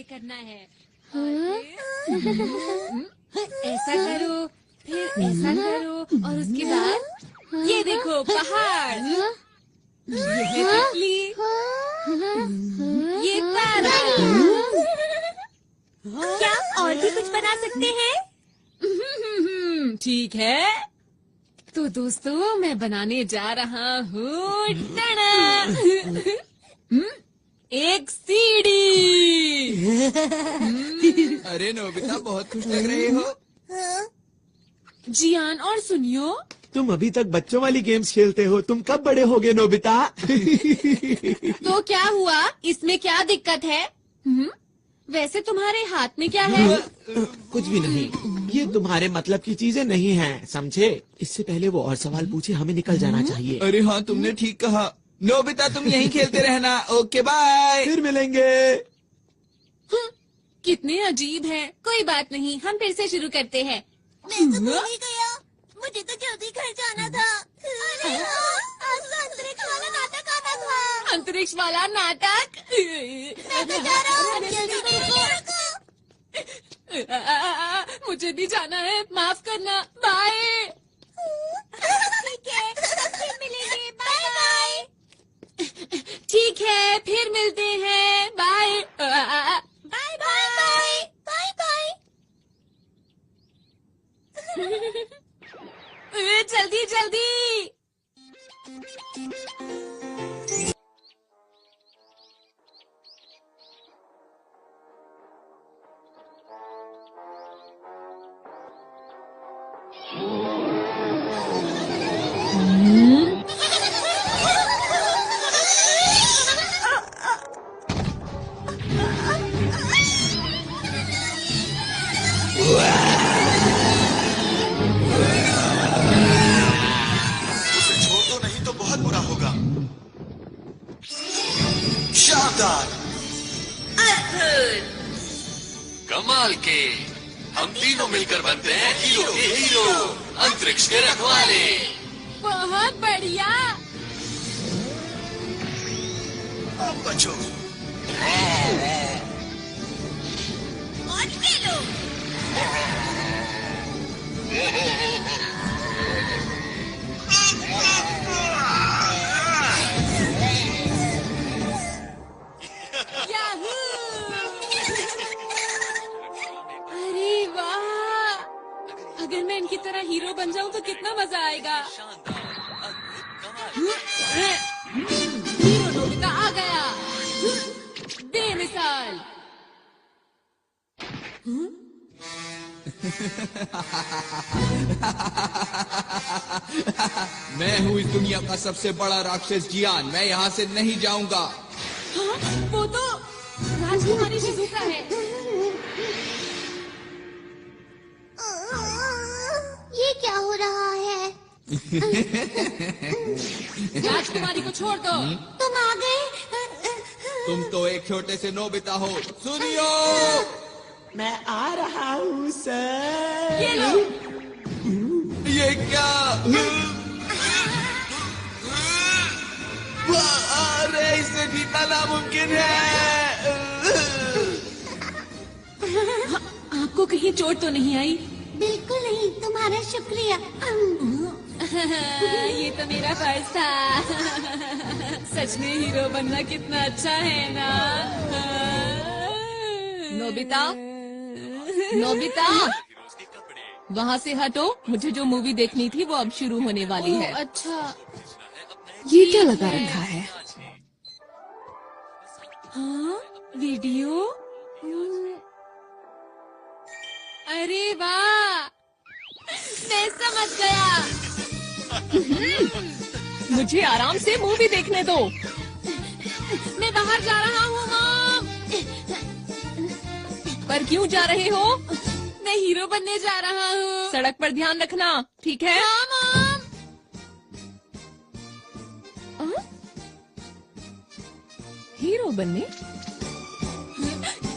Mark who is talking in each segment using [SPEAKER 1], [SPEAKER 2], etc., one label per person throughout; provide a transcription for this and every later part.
[SPEAKER 1] ऐसे करना है। ऐसा करो, फिर ऐसा करो और उसके बाद ये देखो पहाड़, ये है तितली, ये तारा।
[SPEAKER 2] क्या और भी कुछ बना सकते हैं?
[SPEAKER 1] ठीक है, तो दोस्तों मैं बनाने जा रहा हूँ एक सीढ़ी।
[SPEAKER 3] अरे नोबिता, बहुत खुश लग रहे हो।
[SPEAKER 1] जियान और सुनियो,
[SPEAKER 4] तुम अभी तक बच्चों वाली गेम्स खेलते हो, तुम कब बड़े होगे नोबिता?
[SPEAKER 1] तो क्या हुआ, इसमें क्या दिक्कत है? वैसे तुम्हारे हाथ में क्या है?
[SPEAKER 4] कुछ भी नहीं, ये तुम्हारे मतलब की चीजें नहीं हैं, समझे? इससे पहले वो और सवाल पूछे, हमें निकल जाना चाहिए।
[SPEAKER 3] अरे हाँ, तुमने ठीक कहा। नोबिता, तुम यहीं खेलते रहना। Okay bye.
[SPEAKER 4] फिर मिलेंगे।
[SPEAKER 1] कितने अजीब हैं। कोई बात नहीं, हम फिर से शुरू करते हैं।
[SPEAKER 2] मैं तो भूल ही गया, मुझे तो जल्दी घर जाना था। अरे आज तो अंतरिक्ष वाला नाटक आना था।
[SPEAKER 1] अंतरिक्ष वाला नाटक?
[SPEAKER 2] मैं तो जा रहा हूँ, जल्दी देखो।
[SPEAKER 1] मुझे भी जाना है, माफ करना। बाय।
[SPEAKER 2] ठीक है, फिर मिलेंगे। Bye bye.
[SPEAKER 1] ठीक है, फिर मिलते हैं। Bye.
[SPEAKER 2] Bye bye bye bye.
[SPEAKER 1] जल्दी जल्दी।
[SPEAKER 5] कमाल के, हम तीनों मिलकर बनते हैं हीरो के हीरो, अंतरिक्ष के रखवाले।
[SPEAKER 1] बहुत बढ़िया।
[SPEAKER 5] अब बचो।
[SPEAKER 2] और खेलो।
[SPEAKER 1] याहू! अरे वाह! अगर मैं इनकी तरह हीरो बन जाऊं तो कितना मजा आएगा। हीरो नोबिता आ गया, बेमिसाल।
[SPEAKER 3] मैं हूँ इस दुनिया का सबसे बड़ा राक्षस जियान। मैं यहाँ से नहीं जाऊंगा।
[SPEAKER 1] हाँ, वो तो राजकुमारी शिजुका है।
[SPEAKER 2] ये क्या हो रहा है?
[SPEAKER 1] राजकुमारी को छोड़ दो।
[SPEAKER 2] तुम आ गए?
[SPEAKER 3] तुम तो एक छोटे से नोबिता हो। सुनियो,
[SPEAKER 4] मैं आ रहा हूँ सर।
[SPEAKER 1] ये लो।
[SPEAKER 3] ये क्या? अरे इससे जीतना नामुमकिन है।
[SPEAKER 1] आपको कहीं चोट तो नहीं आई?
[SPEAKER 2] बिल्कुल नहीं, तुम्हारा शुक्रिया।
[SPEAKER 1] ये तो मेरा फर्ज था। सच में हीरो बनना कितना अच्छा है ना।
[SPEAKER 6] नोबिता, नोबिता, वहाँ से हटो। मुझे जो मूवी देखनी थी वो अब शुरू होने वाली है।
[SPEAKER 1] अच्छा,
[SPEAKER 6] ये क्या लगा रखा है?
[SPEAKER 1] हाँ, वीडियो। अरे वाह, मैं समझ गया।
[SPEAKER 6] मुझे आराम से मूवी देखने दो।
[SPEAKER 1] मैं बाहर जा रहा हूँ मॉम।
[SPEAKER 6] पर क्यों जा रहे हो?
[SPEAKER 1] मैं हीरो बनने जा रहा हूँ।
[SPEAKER 6] सड़क पर ध्यान रखना, ठीक है?
[SPEAKER 1] हाँ मॉम।
[SPEAKER 6] हीरो बनने?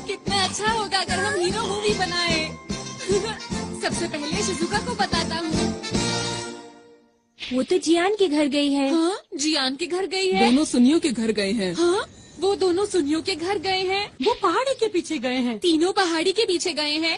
[SPEAKER 1] कितना अच्छा होगा अगर हम हीरो मूवी बनाए। सबसे पहले शिजुका को बताता हूँ।
[SPEAKER 2] वो तो जियान के घर गई है।
[SPEAKER 1] हाँ, जियान के घर गई है।
[SPEAKER 6] दोनों सुनियो के घर गए हैं।
[SPEAKER 1] हाँ, वो दोनों सुनियों के घर गए हैं।
[SPEAKER 7] वो पहाड़ी के पीछे गए हैं।
[SPEAKER 1] तीनों पहाड़ी के पीछे गए हैं।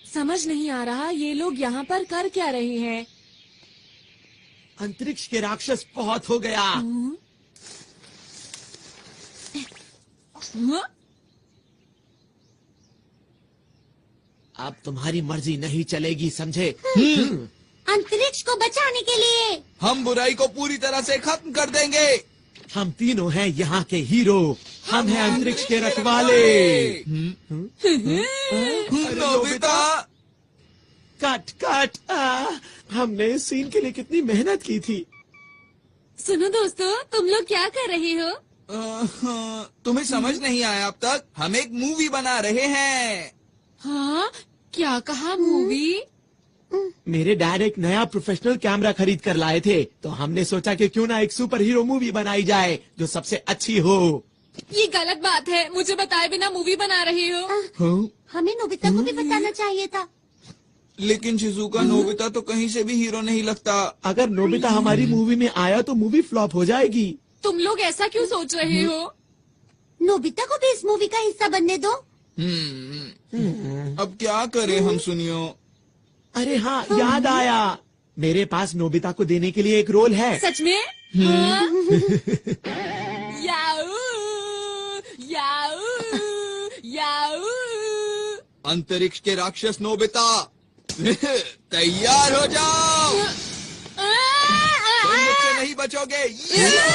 [SPEAKER 1] समझ नहीं आ रहा ये लोग यहाँ पर कर क्या रहे हैं।
[SPEAKER 4] अंतरिक्ष के राक्षस बहुत हो गया। अब तुम्हारी मर्जी नहीं चलेगी, समझे?
[SPEAKER 2] अंतरिक्ष को बचाने के लिए
[SPEAKER 3] हम बुराई को पूरी तरह से खत्म कर देंगे।
[SPEAKER 4] हम तीनों हैं यहाँ के हीरो। हम हैं अंतरिक्ष के रखवाले।
[SPEAKER 3] Nobita,
[SPEAKER 4] cut cut. हमने इस सीन के लिए कितनी मेहनत की थी।
[SPEAKER 1] सुनो दोस्तों, तुम लोग क्या कर रहे हो?
[SPEAKER 3] तुम्हें समझ नहीं आया अब तक? हम एक मूवी बना रहे हैं।
[SPEAKER 1] हाँ, क्या कहा मूवी?
[SPEAKER 4] मेरे डैड एक नया प्रोफेशनल कैमरा खरीद कर लाए थे, तो हमने सोचा कि क्यों ना एक सुपर हीरो मूवी बनाई जाए जो सबसे अच्छी हो।
[SPEAKER 1] ये गलत बात है, मुझे बताए बिना मूवी बना रहे हो।
[SPEAKER 2] हमें नोबिता को भी बताना चाहिए था।
[SPEAKER 3] लेकिन शिजुका, नोबिता तो कहीं से भी हीरो नहीं लगता।
[SPEAKER 4] अगर नोबिता हमारी मूवी में आया तो मूवी फ्लॉप हो जाएगी।
[SPEAKER 1] तुम लोग ऐसा क्यों सोच रहे हो?
[SPEAKER 2] नोबिता को भी इस मूवी का हिस्सा बनने दो।
[SPEAKER 3] अब क्या करें हम सुनियो?
[SPEAKER 4] अरे हाँ, याद आया, मेरे पास नोबिता को देने के लिए एक रोल है।
[SPEAKER 1] सच में? हाँ? याऊ, याऊ, याऊ।
[SPEAKER 3] अंतरिक्ष के राक्षस नोबिता, तैयार हो जाओ। तुम मुझसे नहीं बचोगे। ये लो।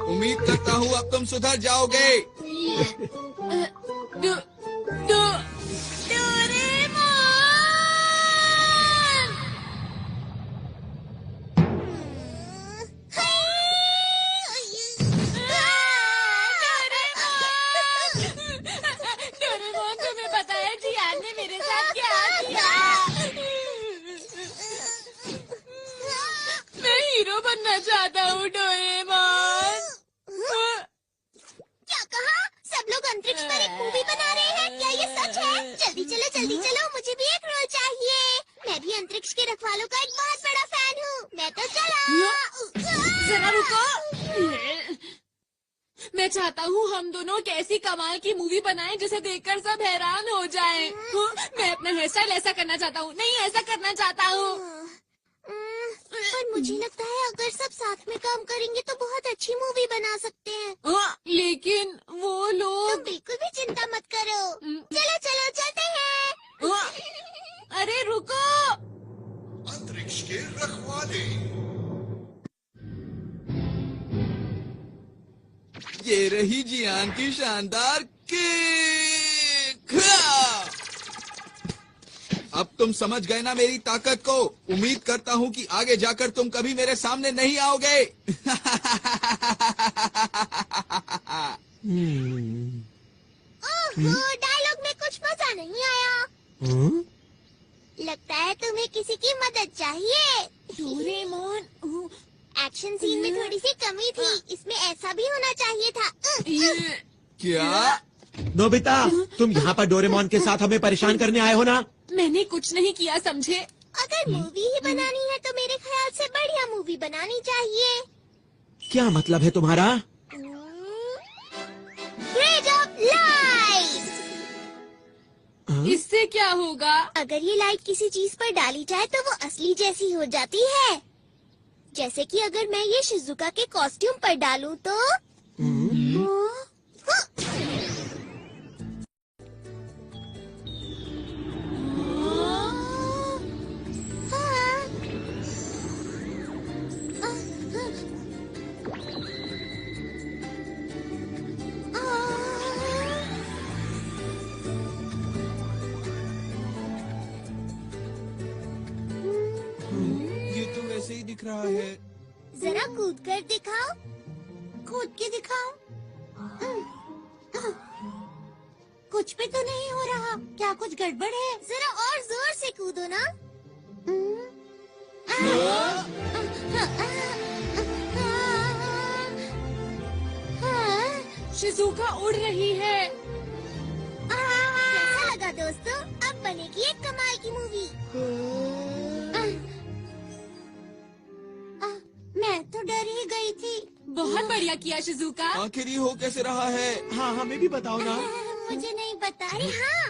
[SPEAKER 3] उम्मीद करता हूँ अब तुम सुधर जाओगे।
[SPEAKER 1] डोरेमोन, तुम्हें पता है जियान ने मेरे साथ क्या किया? मैं हीरो बनना चाहता हूँ डोरेमोन।
[SPEAKER 2] क्या कहा? सब लोग अंतरिक्ष पर एक मूवी बना रहे हैं? क्या ये सच है? जल्दी चलो, मुझे भी एक रोल चाहिए। मैं भी अंतरिक्ष के रखवालों का एक बहुत बड़ा फैन हूँ। मैं तो चला।
[SPEAKER 1] जरा रुको। मैं चाहता हूँ हम दोनों एक ऐसी कमाल की मूवी बनाएं जिसे देखकर सब हैरान हो जाएं। मैं अपना हेयर स्टाइल ऐसा करना चाहता हूँ। नहीं, ऐसा करना चाहता हूँ।
[SPEAKER 2] पर मुझे लगता है अगर सब साथ में काम करेंगे तो बहुत अच्छी मूवी बना सकते हैं।
[SPEAKER 1] लेकिन वो
[SPEAKER 2] तुम
[SPEAKER 1] लोग।
[SPEAKER 2] बिल्कुल भी चिंता मत करो। चलो चलते हैं।
[SPEAKER 1] अरे रुको।
[SPEAKER 5] अंतरिक्ष के रखवाले।
[SPEAKER 3] ये रही जियान की शानदार किक। अब तुम समझ गए ना मेरी ताकत को। उम्मीद करता हूँ कि आगे जाकर तुम कभी मेरे सामने नहीं आओगे।
[SPEAKER 2] डायलॉग में कुछ मजा नहीं आया। लगता है तुम्हें किसी की मदद चाहिए।
[SPEAKER 1] डोरेमोन,
[SPEAKER 2] एक्शन सीन में थोड़ी सी कमी थी, इसमें ऐसा भी होना चाहिए था।
[SPEAKER 3] क्या?
[SPEAKER 4] नोबिता, तुम यहाँ पर डोरेमोन के साथ हमें परेशान करने आए हो ना?
[SPEAKER 1] मैंने कुछ नहीं किया, समझे?
[SPEAKER 2] अगर मूवी ही बनानी है तो मेरे ख्याल से बढ़िया मूवी बनानी चाहिए।
[SPEAKER 4] क्या मतलब है तुम्हारा?
[SPEAKER 2] Grade of light.
[SPEAKER 1] इससे क्या होगा?
[SPEAKER 2] अगर ये लाइट किसी चीज पर डाली जाए तो वो असली जैसी हो जाती है। जैसे कि अगर मैं ये शिजुका के कॉस्ट्यूम पर डालूं तो
[SPEAKER 3] ये तो वैसे ही दिख रहा है।
[SPEAKER 2] जरा कूद कर दिखाओ। कूद के दिखाओ। कुछ भी तो नहीं हो रहा। क्या कुछ गड़बड़ है? जरा और जोर से कूदो ना।
[SPEAKER 1] शिजुका उड़ रही है।
[SPEAKER 2] कैसा लगा दोस्तों? अब बनेगी एक कमाल की मूवी। मैं तो डर ही गई थी।
[SPEAKER 1] बहुत बढ़िया किया शिजुका।
[SPEAKER 3] आखिर ये हो कैसे रहा है?
[SPEAKER 4] हाँ हमें भी बताओ ना।
[SPEAKER 2] मुझे नहीं पता। अरे हाँ,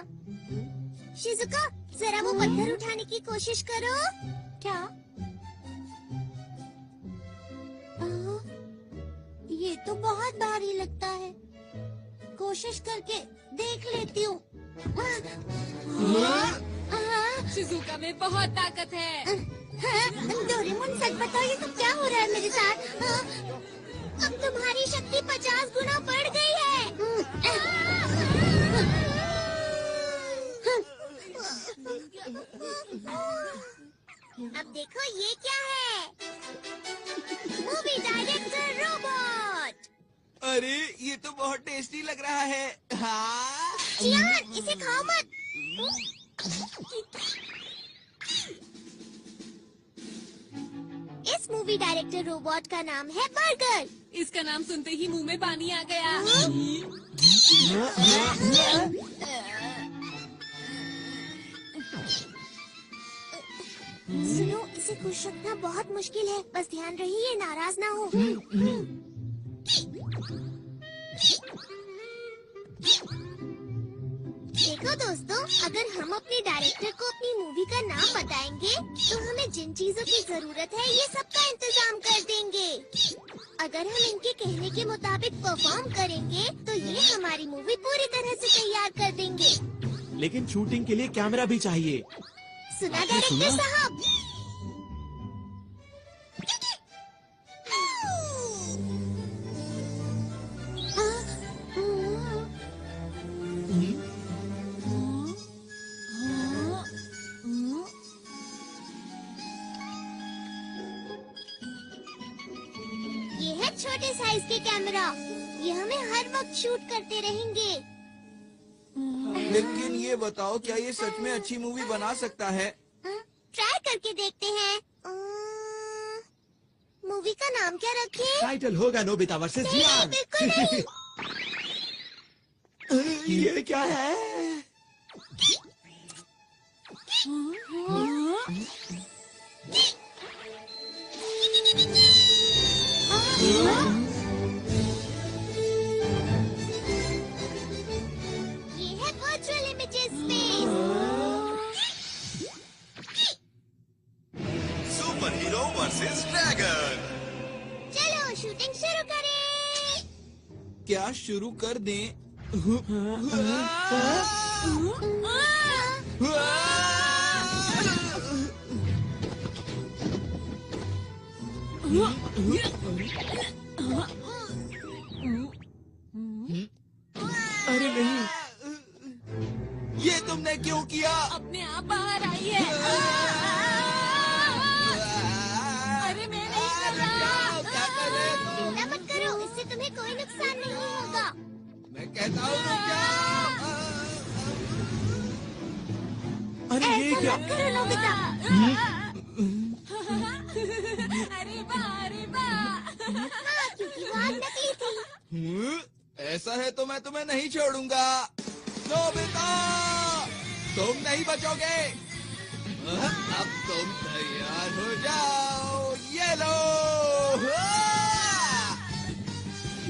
[SPEAKER 2] शिजुका जरा वो पत्थर उठाने की कोशिश करो। क्या? ये तो बहुत भारी लगता है। कोशिश करके देख लेती हूँ।
[SPEAKER 1] शिजुका में बहुत ताकत है।
[SPEAKER 2] डोरेमोन सच बताओ, ये सब क्या हो रहा है मेरे साथ? अब तुम्हारी शक्ति 50 गुना बढ़ गई है। अब देखो ये क्या है? Movie director robot.
[SPEAKER 3] अरे ये तो बहुत टेस्टी लग रहा है। हाँ
[SPEAKER 2] चियान, इसे खाओ मत। इस मूवी डायरेक्टर रोबोट का नाम है बर्गर।
[SPEAKER 1] इसका नाम सुनते ही मुंह में पानी आ गया।
[SPEAKER 2] सुनो, इसे खुश रखना बहुत मुश्किल है। बस ध्यान रहिए, नाराज ना हो। देखो दोस्तों, अगर हम अपने डायरेक्टर को अपनी मूवी का नाम बताएंगे तो हमें जिन चीजों की जरूरत है ये सबका इंतजाम कर देंगे। अगर हम इनके कहने के मुताबिक परफॉर्म करेंगे तो ये हमारी मूवी पूरी तरह से तैयार कर देंगे।
[SPEAKER 4] लेकिन शूटिंग के लिए कैमरा भी चाहिए।
[SPEAKER 2] सुना डायरेक्टर साहब? ये है छोटे साइज के कैमरा। ये हमें हर वक्त शूट करते रहेंगे।
[SPEAKER 3] लेकिन ये बताओ, क्या ये सच में अच्छी मूवी बना सकता है?
[SPEAKER 2] ट्राई करके देखते हैं। मूवी का नाम क्या रखें?
[SPEAKER 4] टाइटल होगा नोबिता वर्सेस
[SPEAKER 2] नहीं,
[SPEAKER 4] जियान।
[SPEAKER 2] बिल्कुल नहीं।
[SPEAKER 4] ये क्या है?
[SPEAKER 2] ये है virtual images space.
[SPEAKER 5] Super hero versus dragon.
[SPEAKER 2] चलो शूटिंग शुरू करें।
[SPEAKER 3] क्या शुरू कर दें?
[SPEAKER 4] अरे नहीं,
[SPEAKER 3] ये तुमने क्यों किया?
[SPEAKER 1] अपने आप बाहर आई है। अरे मैं नहीं कर रहा।
[SPEAKER 3] क्या कर रहे हो?
[SPEAKER 2] चिंता मत करो, इससे तुम्हें कोई नुकसान नहीं होगा।
[SPEAKER 3] मैं कहता हूँ रुक जाओ।
[SPEAKER 4] अरे ये
[SPEAKER 2] ऐसा
[SPEAKER 4] क्या?
[SPEAKER 2] मत करो नोबिता।
[SPEAKER 1] अरे वाह, अरे वाह।
[SPEAKER 2] हाँ, क्योंकि वो आग नकली थी।
[SPEAKER 3] ऐसा है तो मैं तुम्हें नहीं छोड़ूंगा। नोबिता, तुम नहीं बचोगे। अब तुम तैयार हो जाओ। ये लो।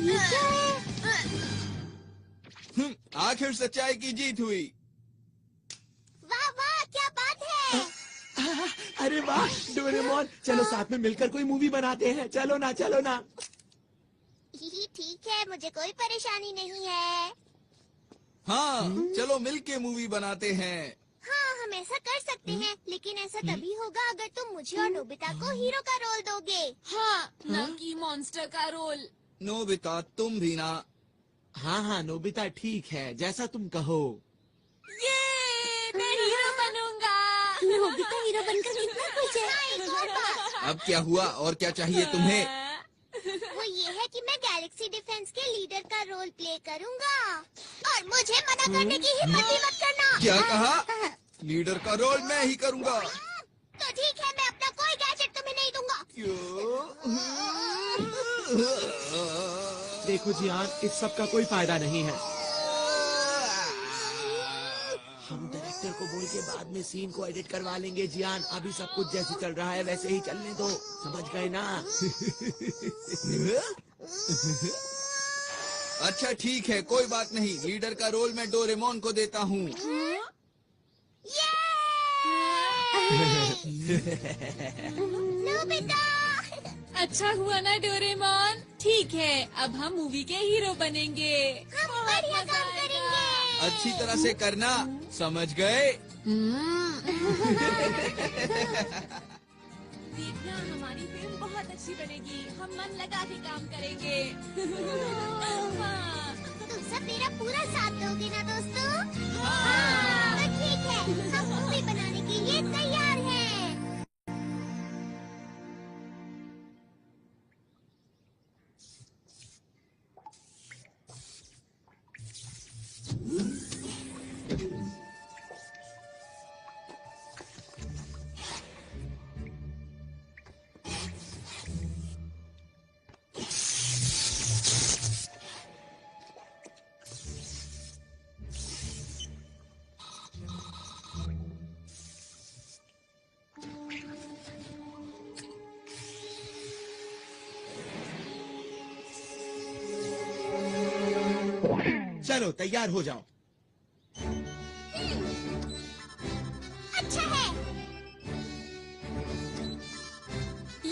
[SPEAKER 2] ये क्या है?
[SPEAKER 3] आखिर सच्चाई की जीत हुई।
[SPEAKER 2] वाह वाह, क्या बात है।
[SPEAKER 4] अरे वाह डोरेमोन, चलो साथ में मिलकर कोई मूवी बनाते हैं। चलो ना, चलो ना।
[SPEAKER 2] ठीक है, मुझे कोई परेशानी नहीं है।
[SPEAKER 3] हाँ चलो मिलके मूवी बनाते हैं।
[SPEAKER 2] हाँ, हम ऐसा कर सकते हैं, लेकिन ऐसा तभी होगा अगर तुम मुझे और नोबिता को हीरो का रोल दोगे।
[SPEAKER 1] हाँ, ना कि मॉन्स्टर का रोल।
[SPEAKER 3] नोबिता तुम भी ना।
[SPEAKER 4] हाँ हाँ नोबिता ठीक है, जैसा तुम कहो।
[SPEAKER 1] ये मैं हीरो बनूंगा।
[SPEAKER 2] नोबिता हीरो बनकर कितना खुश है। एक और बात,
[SPEAKER 3] अब क्या हुआ और क्या चाहिए तुम्हें?
[SPEAKER 2] वो ये है कि मैं गैलेक्सी डिफेंस के लीडर का रोल प्ले करूंगा और मुझे मना करने की हिम्मत भी मत करना।
[SPEAKER 3] क्या कहा? लीडर का रोल मैं ही करूंगा।
[SPEAKER 2] तो ठीक है, मैं अपना कोई गैजेट तुम्हें नहीं दूंगा।
[SPEAKER 3] क्यों?
[SPEAKER 4] देखो जियान, इस सब का कोई फायदा नहीं है। हम डायरेक्टर को बोल के बाद में सीन को एडिट करवा लेंगे जियान। अभी सब कुछ जैसे चल रहा है वैसे ही चलने दो, समझ गए ना?
[SPEAKER 3] अच्छा ठीक है, कोई बात नहीं। लीडर का रोल मैं डोरेमोन को देता हूँ।
[SPEAKER 2] नोबिता!
[SPEAKER 1] अच्छा हुआ ना डोरेमोन। ठीक है, अब हम मूवी के हीरो बनेंगे।
[SPEAKER 2] हम बढ़िया काम करेंगे।
[SPEAKER 3] अच्छी तरह से करना, समझ गए?
[SPEAKER 1] देखना, हमारी फिल्म बहुत अच्छी बनेगी। हम मन लगा के काम करेंगे। हाँ।
[SPEAKER 2] तुम सब मेरा पूरा साथ दोगे ना दोस्तों? हाँ। तो ठीक है, हम मूवी बनाने के लिए तैयार हैं।
[SPEAKER 4] चलो तैयार हो जाओ।
[SPEAKER 2] अच्छा है।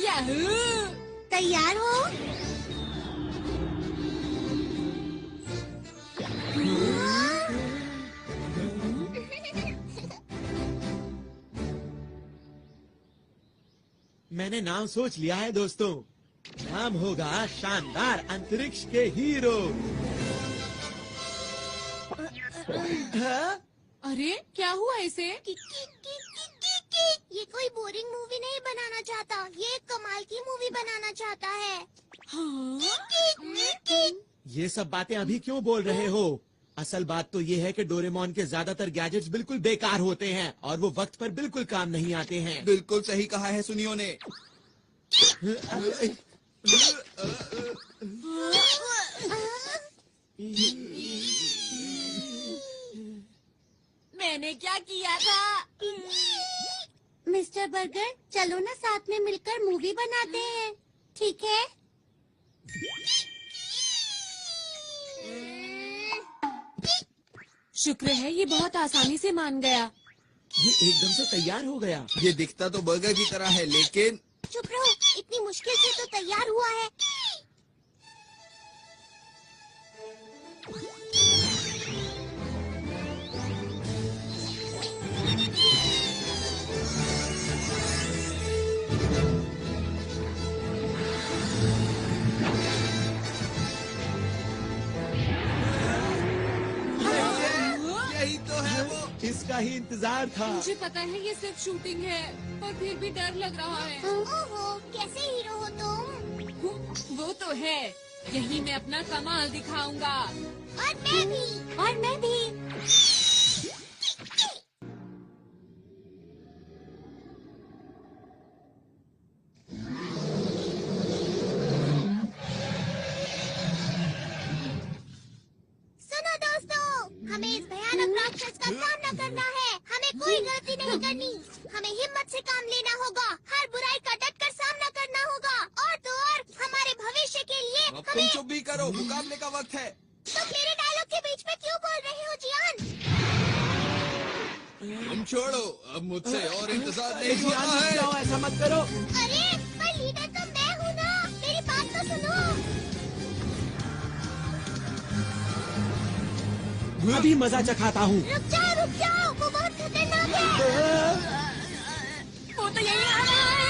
[SPEAKER 1] याहू!
[SPEAKER 2] तैयार हो?
[SPEAKER 4] मैंने नाम सोच लिया है दोस्तों। नाम होगा शानदार अंतरिक्ष के हीरो। हाँ?
[SPEAKER 6] अरे क्या हुआ इसे?
[SPEAKER 2] ये कोई बोरिंग मूवी नहीं बनाना चाहता, ये एक कमाल की मूवी बनाना चाहता है।
[SPEAKER 4] ये सब बातें अभी क्यों बोल रहे हो? असल बात तो ये है कि डोरेमोन के ज्यादातर गैजेट्स बिल्कुल बेकार होते हैं और वो वक्त पर बिल्कुल काम नहीं आते हैं।
[SPEAKER 3] बिल्कुल सही कहा है सुनियो ने।
[SPEAKER 1] मैंने क्या किया था?
[SPEAKER 2] मिस्टर बर्गर, चलो ना साथ में मिलकर मूवी बनाते हैं, ठीक है?
[SPEAKER 1] शुक्र है ये बहुत आसानी से मान गया।
[SPEAKER 4] ये एकदम से तैयार हो गया।
[SPEAKER 3] ये दिखता तो बर्गर की तरह है, लेकिन
[SPEAKER 2] चुप रहो, इतनी मुश्किल से तो तैयार हुआ है।
[SPEAKER 3] यही तो है वो।
[SPEAKER 4] इसका ही इंतजार था।
[SPEAKER 1] मुझे पता है ये सिर्फ शूटिंग है, पर फिर भी डर लग रहा है।
[SPEAKER 2] ओहो, कैसे हीरो हो तुम?
[SPEAKER 1] वो तो है, यही मैं अपना कमाल दिखाऊंगा।
[SPEAKER 2] और मैं भी। और मैं भी। सुनो दोस्तों, हमें इस भयानक राक्षस का सामना करना है। हमें कोई गलती नहीं करनी। हमें हिम्मत से काम लेना होगा। हर बुराई का डटकर सामना करना होगा। और तो और हमारे भविष्य के लिए
[SPEAKER 3] अब तुम
[SPEAKER 2] हमें।
[SPEAKER 3] चुप भी करो, मुकाबले का वक्त है।
[SPEAKER 2] तुम मेरे डायलॉग के बीच में क्यों बोल रहे हो जियान?
[SPEAKER 3] तुम छोड़ो, अब मुझसे और इंतजार नहीं
[SPEAKER 4] जियान,
[SPEAKER 3] होता
[SPEAKER 4] रुक
[SPEAKER 3] है।
[SPEAKER 4] जाओ, ऐसा मत करो।
[SPEAKER 2] अरे पर लीडर तो मैं हूँ ना, मेरी बात तो सुनो।
[SPEAKER 4] अभी मजा चखाता हूँ।
[SPEAKER 2] रुक जाओ, वो बहुत खतरनाक है।
[SPEAKER 1] वो तो यही आ रहा है।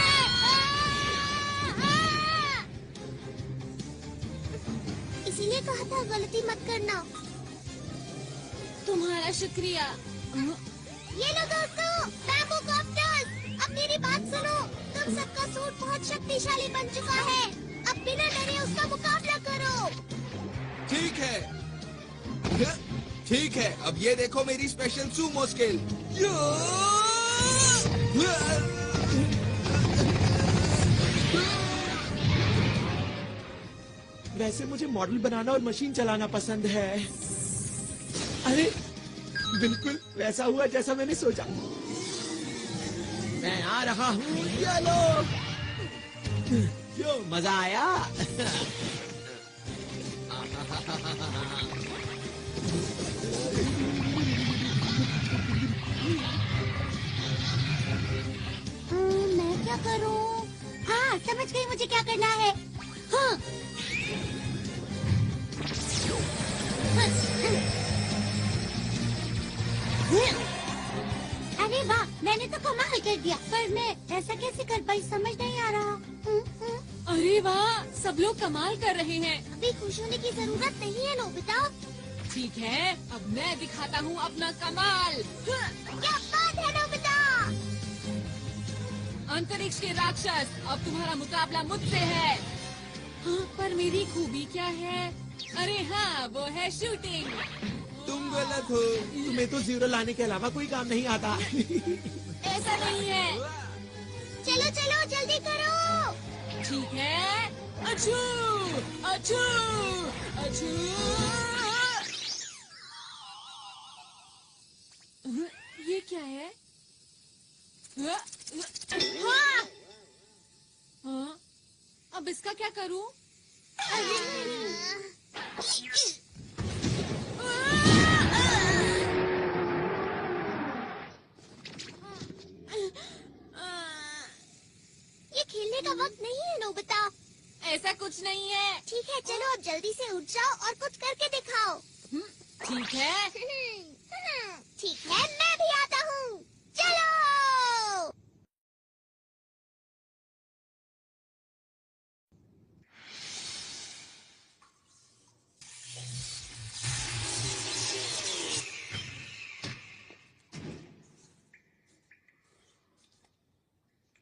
[SPEAKER 2] इसीलिए कहा था गलती मत करना।
[SPEAKER 1] तुम्हारा शुक्रिया।
[SPEAKER 2] ये लो दोस्तों, बैम्बू कॉप्टर्स। अब मेरी बात सुनो, तुम सबका सूट बहुत शक्तिशाली बन चुका है। अब बिना डरे उसका मुकाबला करो।
[SPEAKER 3] ठीक है, अब ये देखो मेरी स्पेशल सूमो स्किल।
[SPEAKER 4] वैसे मुझे मॉडल बनाना और मशीन चलाना पसंद है। अरे बिल्कुल वैसा हुआ जैसा मैंने सोचा। मैं आ रहा हूँ, ये लो। क्यों मजा आया?
[SPEAKER 2] मैं क्या करूं? हाँ, समझ गई मुझे क्या करना है। हाँ। अरे वाह, मैंने तो कमाल कर दिया, पर मैं ऐसा कैसे कर पाई समझ नहीं आ रहा।
[SPEAKER 1] अरे वाह, सब लोग कमाल कर रहे हैं।
[SPEAKER 2] अभी खुश होने की जरूरत नहीं है नोबिता।
[SPEAKER 1] ठीक है, अब मैं दिखाता हूँ अपना कमाल।
[SPEAKER 2] क्या बात है नोबिता?
[SPEAKER 1] अंतरिक्ष के राक्षस, अब तुम्हारा मुकाबला मुझसे है। हाँ, पर मेरी खूबी क्या है? अरे हाँ, वो है शूटिंग।
[SPEAKER 3] तुम गलत हो।
[SPEAKER 4] तुम्हें तो जीरो लाने के अलावा कोई काम नहीं आता।
[SPEAKER 1] ऐसा नहीं है।
[SPEAKER 2] चलो चलो जल्दी करो।
[SPEAKER 1] ठीक है, अछू अछू अछू। ये क्या है? हाँ, अब इसका क्या करूं?
[SPEAKER 2] ये खेलने का वक्त नहीं है नोबिता।
[SPEAKER 1] ऐसा कुछ नहीं है।
[SPEAKER 2] ठीक है, चलो अब जल्दी से उठ जाओ और कुछ करके दिखाओ।
[SPEAKER 1] ठीक है।
[SPEAKER 2] ठीक है, मैं भी आता हूँ। चलो।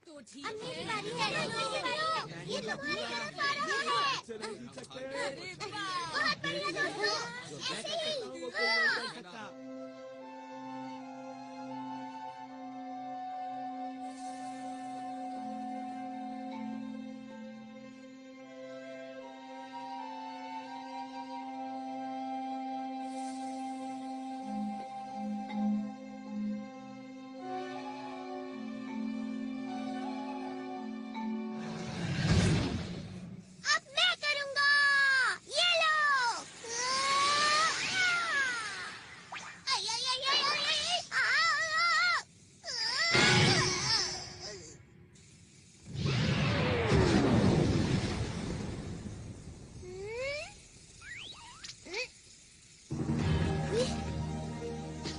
[SPEAKER 1] तो ठीक
[SPEAKER 2] अब मेरी
[SPEAKER 1] है।
[SPEAKER 2] बारी है। ये तुम्हारी तरफ आ रहा है।
[SPEAKER 1] अरे वाह।
[SPEAKER 2] बहुत बढ़िया दोस्तों, ऐसे ही। हाँ। अब मैं करूंगा। ये लो। आई, आई, आई, आई, आई, आई,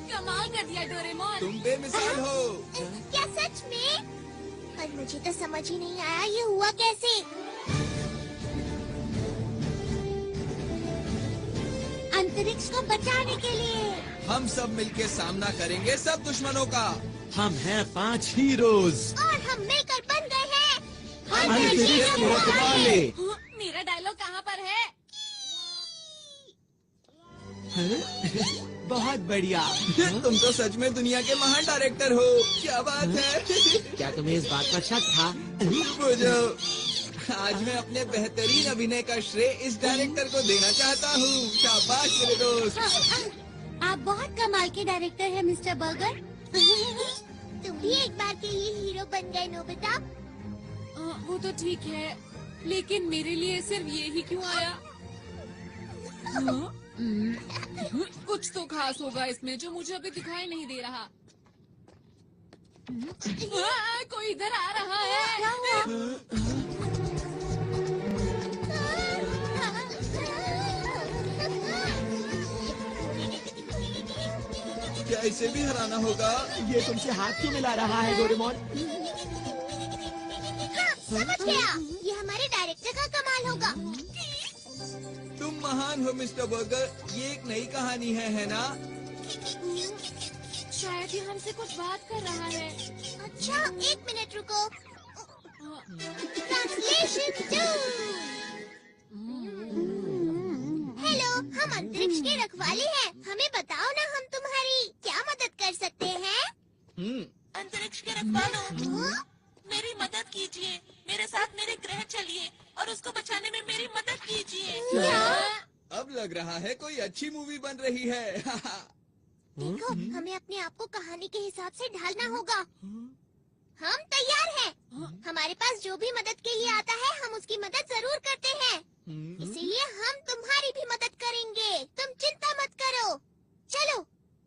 [SPEAKER 1] कमाल कर दिया डोरेमोन।
[SPEAKER 3] तुम बेमिसाल हो।
[SPEAKER 2] क्या सच में? पर मुझे तो समझ ही नहीं आया ये हुआ कैसे। अंतरिक्ष को बचाने के लिए।
[SPEAKER 3] हम सब मिलके सामना करेंगे सब दुश्मनों का।
[SPEAKER 4] हम हैं 5 हीरोज।
[SPEAKER 2] और हम मिलकर बन गए हैं
[SPEAKER 4] अंतरिक्ष के रखवाले।
[SPEAKER 1] हाँ, मेरा डायलॉग कहाँ पर है?
[SPEAKER 4] बहुत बढ़िया।
[SPEAKER 3] तुम तो सच में दुनिया के महान डायरेक्टर हो। क्या बात है।
[SPEAKER 4] क्या तुम्हें इस बात पर शक था?
[SPEAKER 3] बुझो, आज मैं अपने बेहतरीन अभिनय का श्रेय इस डायरेक्टर को देना चाहता हूँ। शाबाश मेरे दोस्त।
[SPEAKER 2] आप बहुत कमाल के डायरेक्टर हैं मिस्टर बर्गर। तुम भी एक बार के लिए हीरो बन गए नोबिता।
[SPEAKER 1] वो तो ठीक है, लेकिन मेरे लिए सिर्फ ये ही क्यों आया? हाँ? कुछ तो खास होगा इसमें जो मुझे अभी दिखाई नहीं दे रहा। कोई इधर आ रहा है।
[SPEAKER 2] क्या हुआ?
[SPEAKER 3] क्या इसे भी हराना होगा?
[SPEAKER 4] ये तुमसे हाथ क्यों मिला रहा है डोरेमोन?
[SPEAKER 2] हाँ, समझ गया। ये हमारे डायरेक्टर का कमाल होगा।
[SPEAKER 3] तुम महान हो मिस्टर बर्गर। ये एक नई कहानी है ना?
[SPEAKER 1] शायद ये हमसे कुछ बात कर रहा है।
[SPEAKER 2] अच्छा, एक मिनट रुको। ट्रांसलेशन 2। हेलो, हम अंतरिक्ष के रखवाले हैं। हमें बताओ ना, हम तुम्हारी क्या मदद कर सकते हैं?
[SPEAKER 8] अंतरिक्ष के रखवालों, मेरी मदद कीजिए। मेरे साथ मेरे ग्रह चलिए और उसको बचाने में मेरी मदद कीजिए।
[SPEAKER 3] लग रहा है कोई अच्छी मूवी बन रही है।
[SPEAKER 2] देखो, हमें अपने आप को कहानी के हिसाब से ढालना होगा। हम तैयार हैं। हमारे पास जो भी मदद के लिए आता है हम उसकी मदद जरूर करते हैं। इसीलिए हम तुम्हारी भी मदद करेंगे। तुम चिंता मत करो। चलो,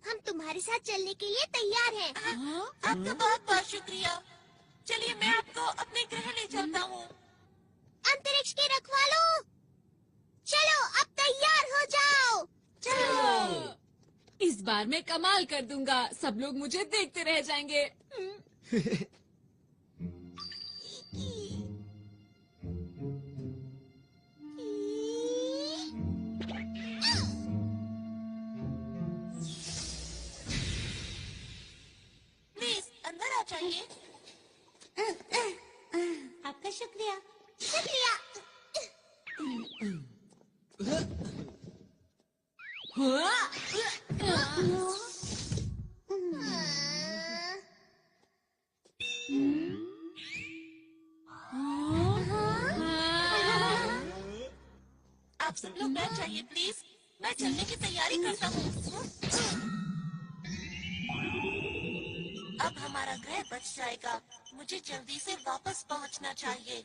[SPEAKER 2] हम तुम्हारे साथ चलने के लिए तैयार हैं।
[SPEAKER 8] आपका बहुत बहुत शुक्रिया। चलिए मैं आपको अपने ग्रह ले चलता हूँ।
[SPEAKER 2] अंतरिक्ष के रखवालों, चलो अब तैयार हो जाओ।
[SPEAKER 1] चलो, इस बार मैं कमाल कर दूंगा। सब लोग मुझे देखते रह जाएंगे।
[SPEAKER 8] प्लीज अंदर आ जाइए।
[SPEAKER 2] आपका शुक्रिया। शुक्रिया।
[SPEAKER 8] आप सब लोग बैठ जाइए प्लीज। मैं चलने की तैयारी करता हूँ। अब हमारा ग्रह बच जाएगा। मुझे जल्दी से वापस पहुँचना चाहिए।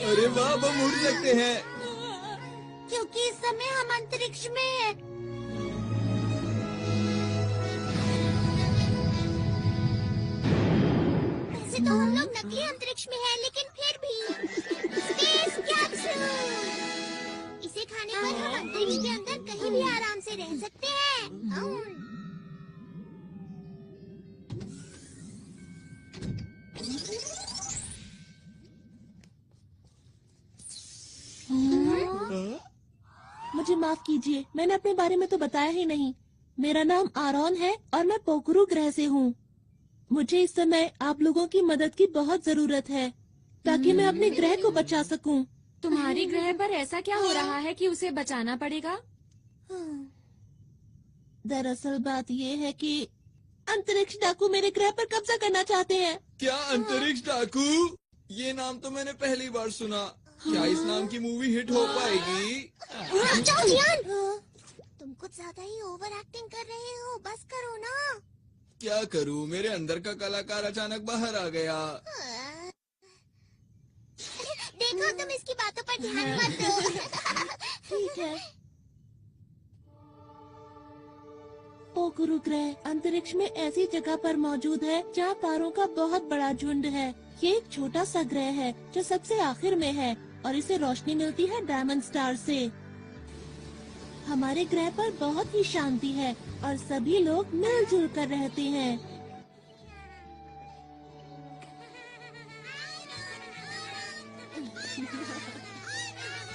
[SPEAKER 3] अरे वाह, हम उड़ सकते हैं।
[SPEAKER 2] क्योंकि इस समय हम अंतरिक्ष में हैं। वैसे तो हम लोग नकली अंतरिक्ष में हैं, लेकिन फिर भी स्पेस कैप्सूल। इसे खाने पर हम अंतरिक्ष के अंदर कहीं भी आराम से रह सकते हैं।
[SPEAKER 6] मुझे माफ कीजिए, मैंने अपने बारे में तो बताया ही नहीं। मेरा नाम आरोन है और मैं पोखरू ग्रह से हूँ। मुझे इस समय आप लोगों की मदद की बहुत जरूरत है ताकि मैं अपने ग्रह को बचा सकूं।
[SPEAKER 1] तुम्हारी ग्रह पर ऐसा क्या हो रहा है कि उसे बचाना पड़ेगा?
[SPEAKER 6] दरअसल बात ये है कि अंतरिक्ष डाकू मेरे ग्रह पर कब्जा करना चाहते हैं।
[SPEAKER 3] क्या अंतरिक्ष डाकू? ये नाम तो मैंने पहली बार सुना। क्या इस नाम की मूवी हिट हो पाएगी?
[SPEAKER 2] तुम कुछ ज्यादा ही ओवर एक्टिंग कर रहे हो। बस करो ना।
[SPEAKER 3] क्या करूं, मेरे अंदर का कलाकार अचानक बाहर आ गया।
[SPEAKER 2] देखो, तुम इसकी बातों पर ध्यान मत दो।
[SPEAKER 6] ठीक है। पोखरू ग्रह अंतरिक्ष में ऐसी जगह पर मौजूद है जहाँ तारों का बहुत बड़ा झुंड है। ये एक छोटा सा ग्रह है जो सबसे आखिर में है और इसे रोशनी मिलती है डायमंड स्टार से। हमारे ग्रह पर बहुत ही शांति है और सभी लोग मिलजुल कर रहते हैं।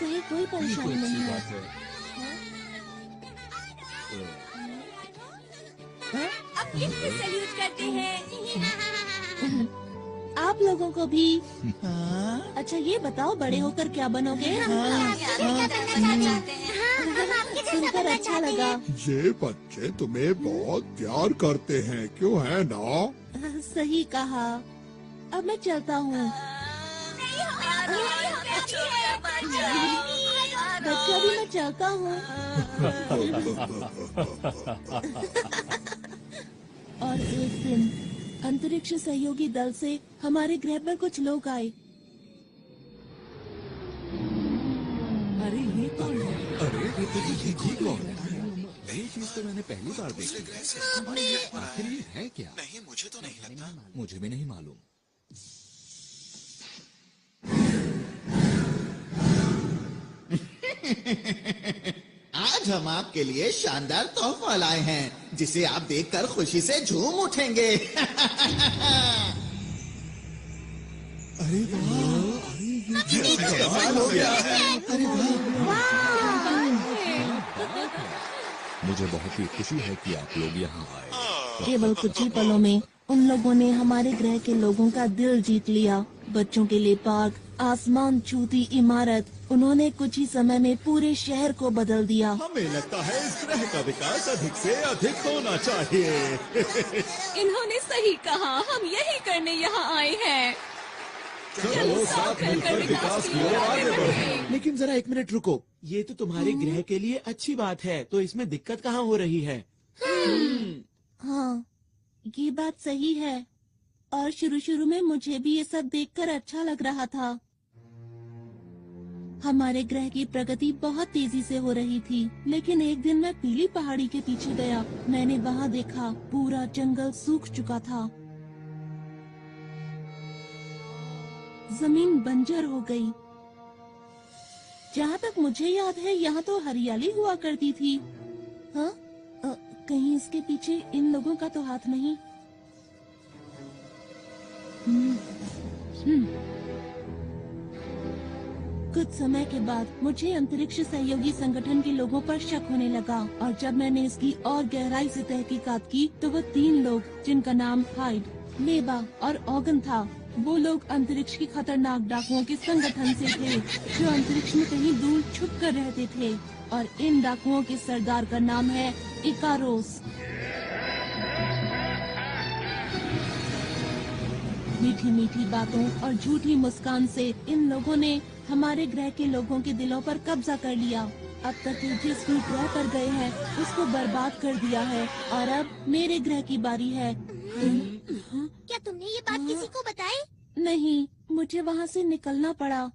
[SPEAKER 6] कहीं कोई परेशानी नहीं है।
[SPEAKER 2] अब किससे सैल्यूट करते हैं?
[SPEAKER 6] आप लोगों को भी। अच्छा ये बताओ, बड़े होकर क्या बनोगे? सुनकर अच्छा लगा।
[SPEAKER 9] ये बच्चे तुम्हें बहुत प्यार करते हैं, क्यों है ना?
[SPEAKER 6] सही कहा। अब मैं चलता हूँ। बच्चा भी मैं चलता हूँ। और एक दिन अंतरिक्ष सहयोगी दल से हमारे ग्रह पर कुछ लोग आए।
[SPEAKER 7] अरे ये कौन है?
[SPEAKER 3] अरे ये कौन है? नई चीज तो मैंने पहली बार देखी। आखिर ये है क्या?
[SPEAKER 5] नहीं, मुझे तो नहीं लगता।
[SPEAKER 3] मुझे भी नहीं मालूम।
[SPEAKER 10] आज हम आपके लिए शानदार तोहफा लाए हैं जिसे आप देखकर खुशी से झूम उठेंगे।
[SPEAKER 9] अरे वाह, ये
[SPEAKER 3] कमाल हो गया है।
[SPEAKER 9] अरे वाह।
[SPEAKER 3] मुझे बहुत ही खुशी है कि आप लोग यहाँ आए।
[SPEAKER 6] केवल कुछ ही पलों में उन लोगों ने हमारे ग्रह के लोगों का दिल जीत लिया। बच्चों के लिए पार्क, आसमान छूती इमारत, उन्होंने कुछ ही समय में पूरे शहर को बदल दिया।
[SPEAKER 9] हमें लगता है इस ग्रह का विकास अधिक से अधिक होना चाहिए।
[SPEAKER 1] इन्होंने सही कहा, हम यही करने यहाँ आए हैं।
[SPEAKER 9] चलो साथ मिलकर विकास की ओर आगे बढ़ें।
[SPEAKER 4] लेकिन जरा एक मिनट रुको, ये तो तुम्हारे ग्रह के लिए अच्छी बात है, तो इसमें दिक्कत कहाँ हो रही है?
[SPEAKER 6] हाँ, ये बात सही है। और शुरू में मुझे भी ये सब देखकर अच्छा लग रहा था। हमारे ग्रह की प्रगति बहुत तेजी से हो रही थी, लेकिन एक दिन मैं पीली पहाड़ी के पीछे गया। मैंने वहाँ देखा पूरा जंगल सूख चुका था, जमीन बंजर हो गई। जहाँ तक मुझे याद है यहाँ तो हरियाली हुआ करती थी। हाँ, कहीं इसके पीछे इन लोगों का तो हाथ नहीं? कुछ समय के बाद मुझे अंतरिक्ष सहयोगी संगठन के लोगों पर शक होने लगा, और जब मैंने इसकी और गहराई से तहकीकात की तो वो 3 लोग, जिनका नाम हाइड, मेबा और ऑगन था, वो लोग अंतरिक्ष की खतरनाक डाकुओं के संगठन से थे, जो अंतरिक्ष में कहीं दूर छुप कर रहते थे। और इन डाकुओं के सरदार का नाम है इकारोस। मीठी मीठी बातों और झूठी मुस्कान से इन लोगों ने हमारे ग्रह के लोगों के दिलों पर कब्जा कर लिया। अब तक ये जिस भी ग्रह पर गए हैं उसको बर्बाद कर दिया है, और अब मेरे ग्रह की बारी है।
[SPEAKER 2] क्या तुमने ये बात किसी को बताई?
[SPEAKER 6] नहीं, मुझे वहाँ से निकलना पड़ा,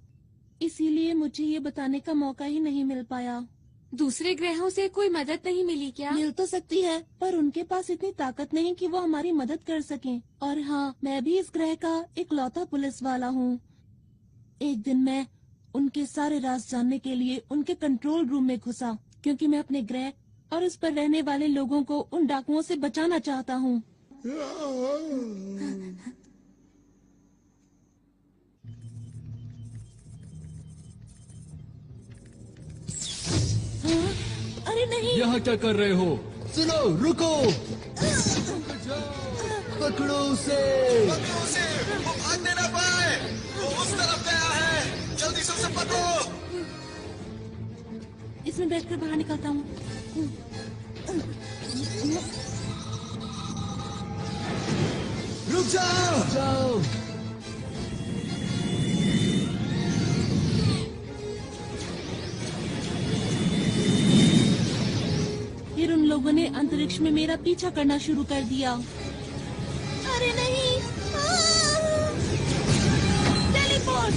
[SPEAKER 6] इसीलिए मुझे ये बताने का मौका ही नहीं मिल पाया।
[SPEAKER 1] दूसरे ग्रहों से कोई मदद नहीं मिली क्या?
[SPEAKER 6] मिल तो सकती है, पर उनके पास इतनी ताकत नहीं कि वो हमारी मदद कर सकें। और हाँ, मैं भी इस ग्रह का इकलौता पुलिस वाला हूँ। एक दिन मैं उनके सारे राज जानने के लिए उनके कंट्रोल रूम में घुसा, क्योंकि मैं अपने ग्रह और उस पर रहने वाले लोगों को उन डाकुओं से बचाना चाहता हूँ। अरे नहीं!
[SPEAKER 3] यहाँ क्या कर रहे हो?
[SPEAKER 10] सुनो, रुको! पकड़ो उसे!
[SPEAKER 5] वो भागने ना पाए। वो उस तरफ गया है। जल्दी से उसे पकड़ो।
[SPEAKER 6] इसमें बैठकर बाहर निकलता हूँ।
[SPEAKER 10] रुक जाओ!
[SPEAKER 6] फिर उन लोगों ने अंतरिक्ष में मेरा पीछा करना शुरू कर दिया।
[SPEAKER 2] अरे नहीं!
[SPEAKER 6] टेलीपोर्ट!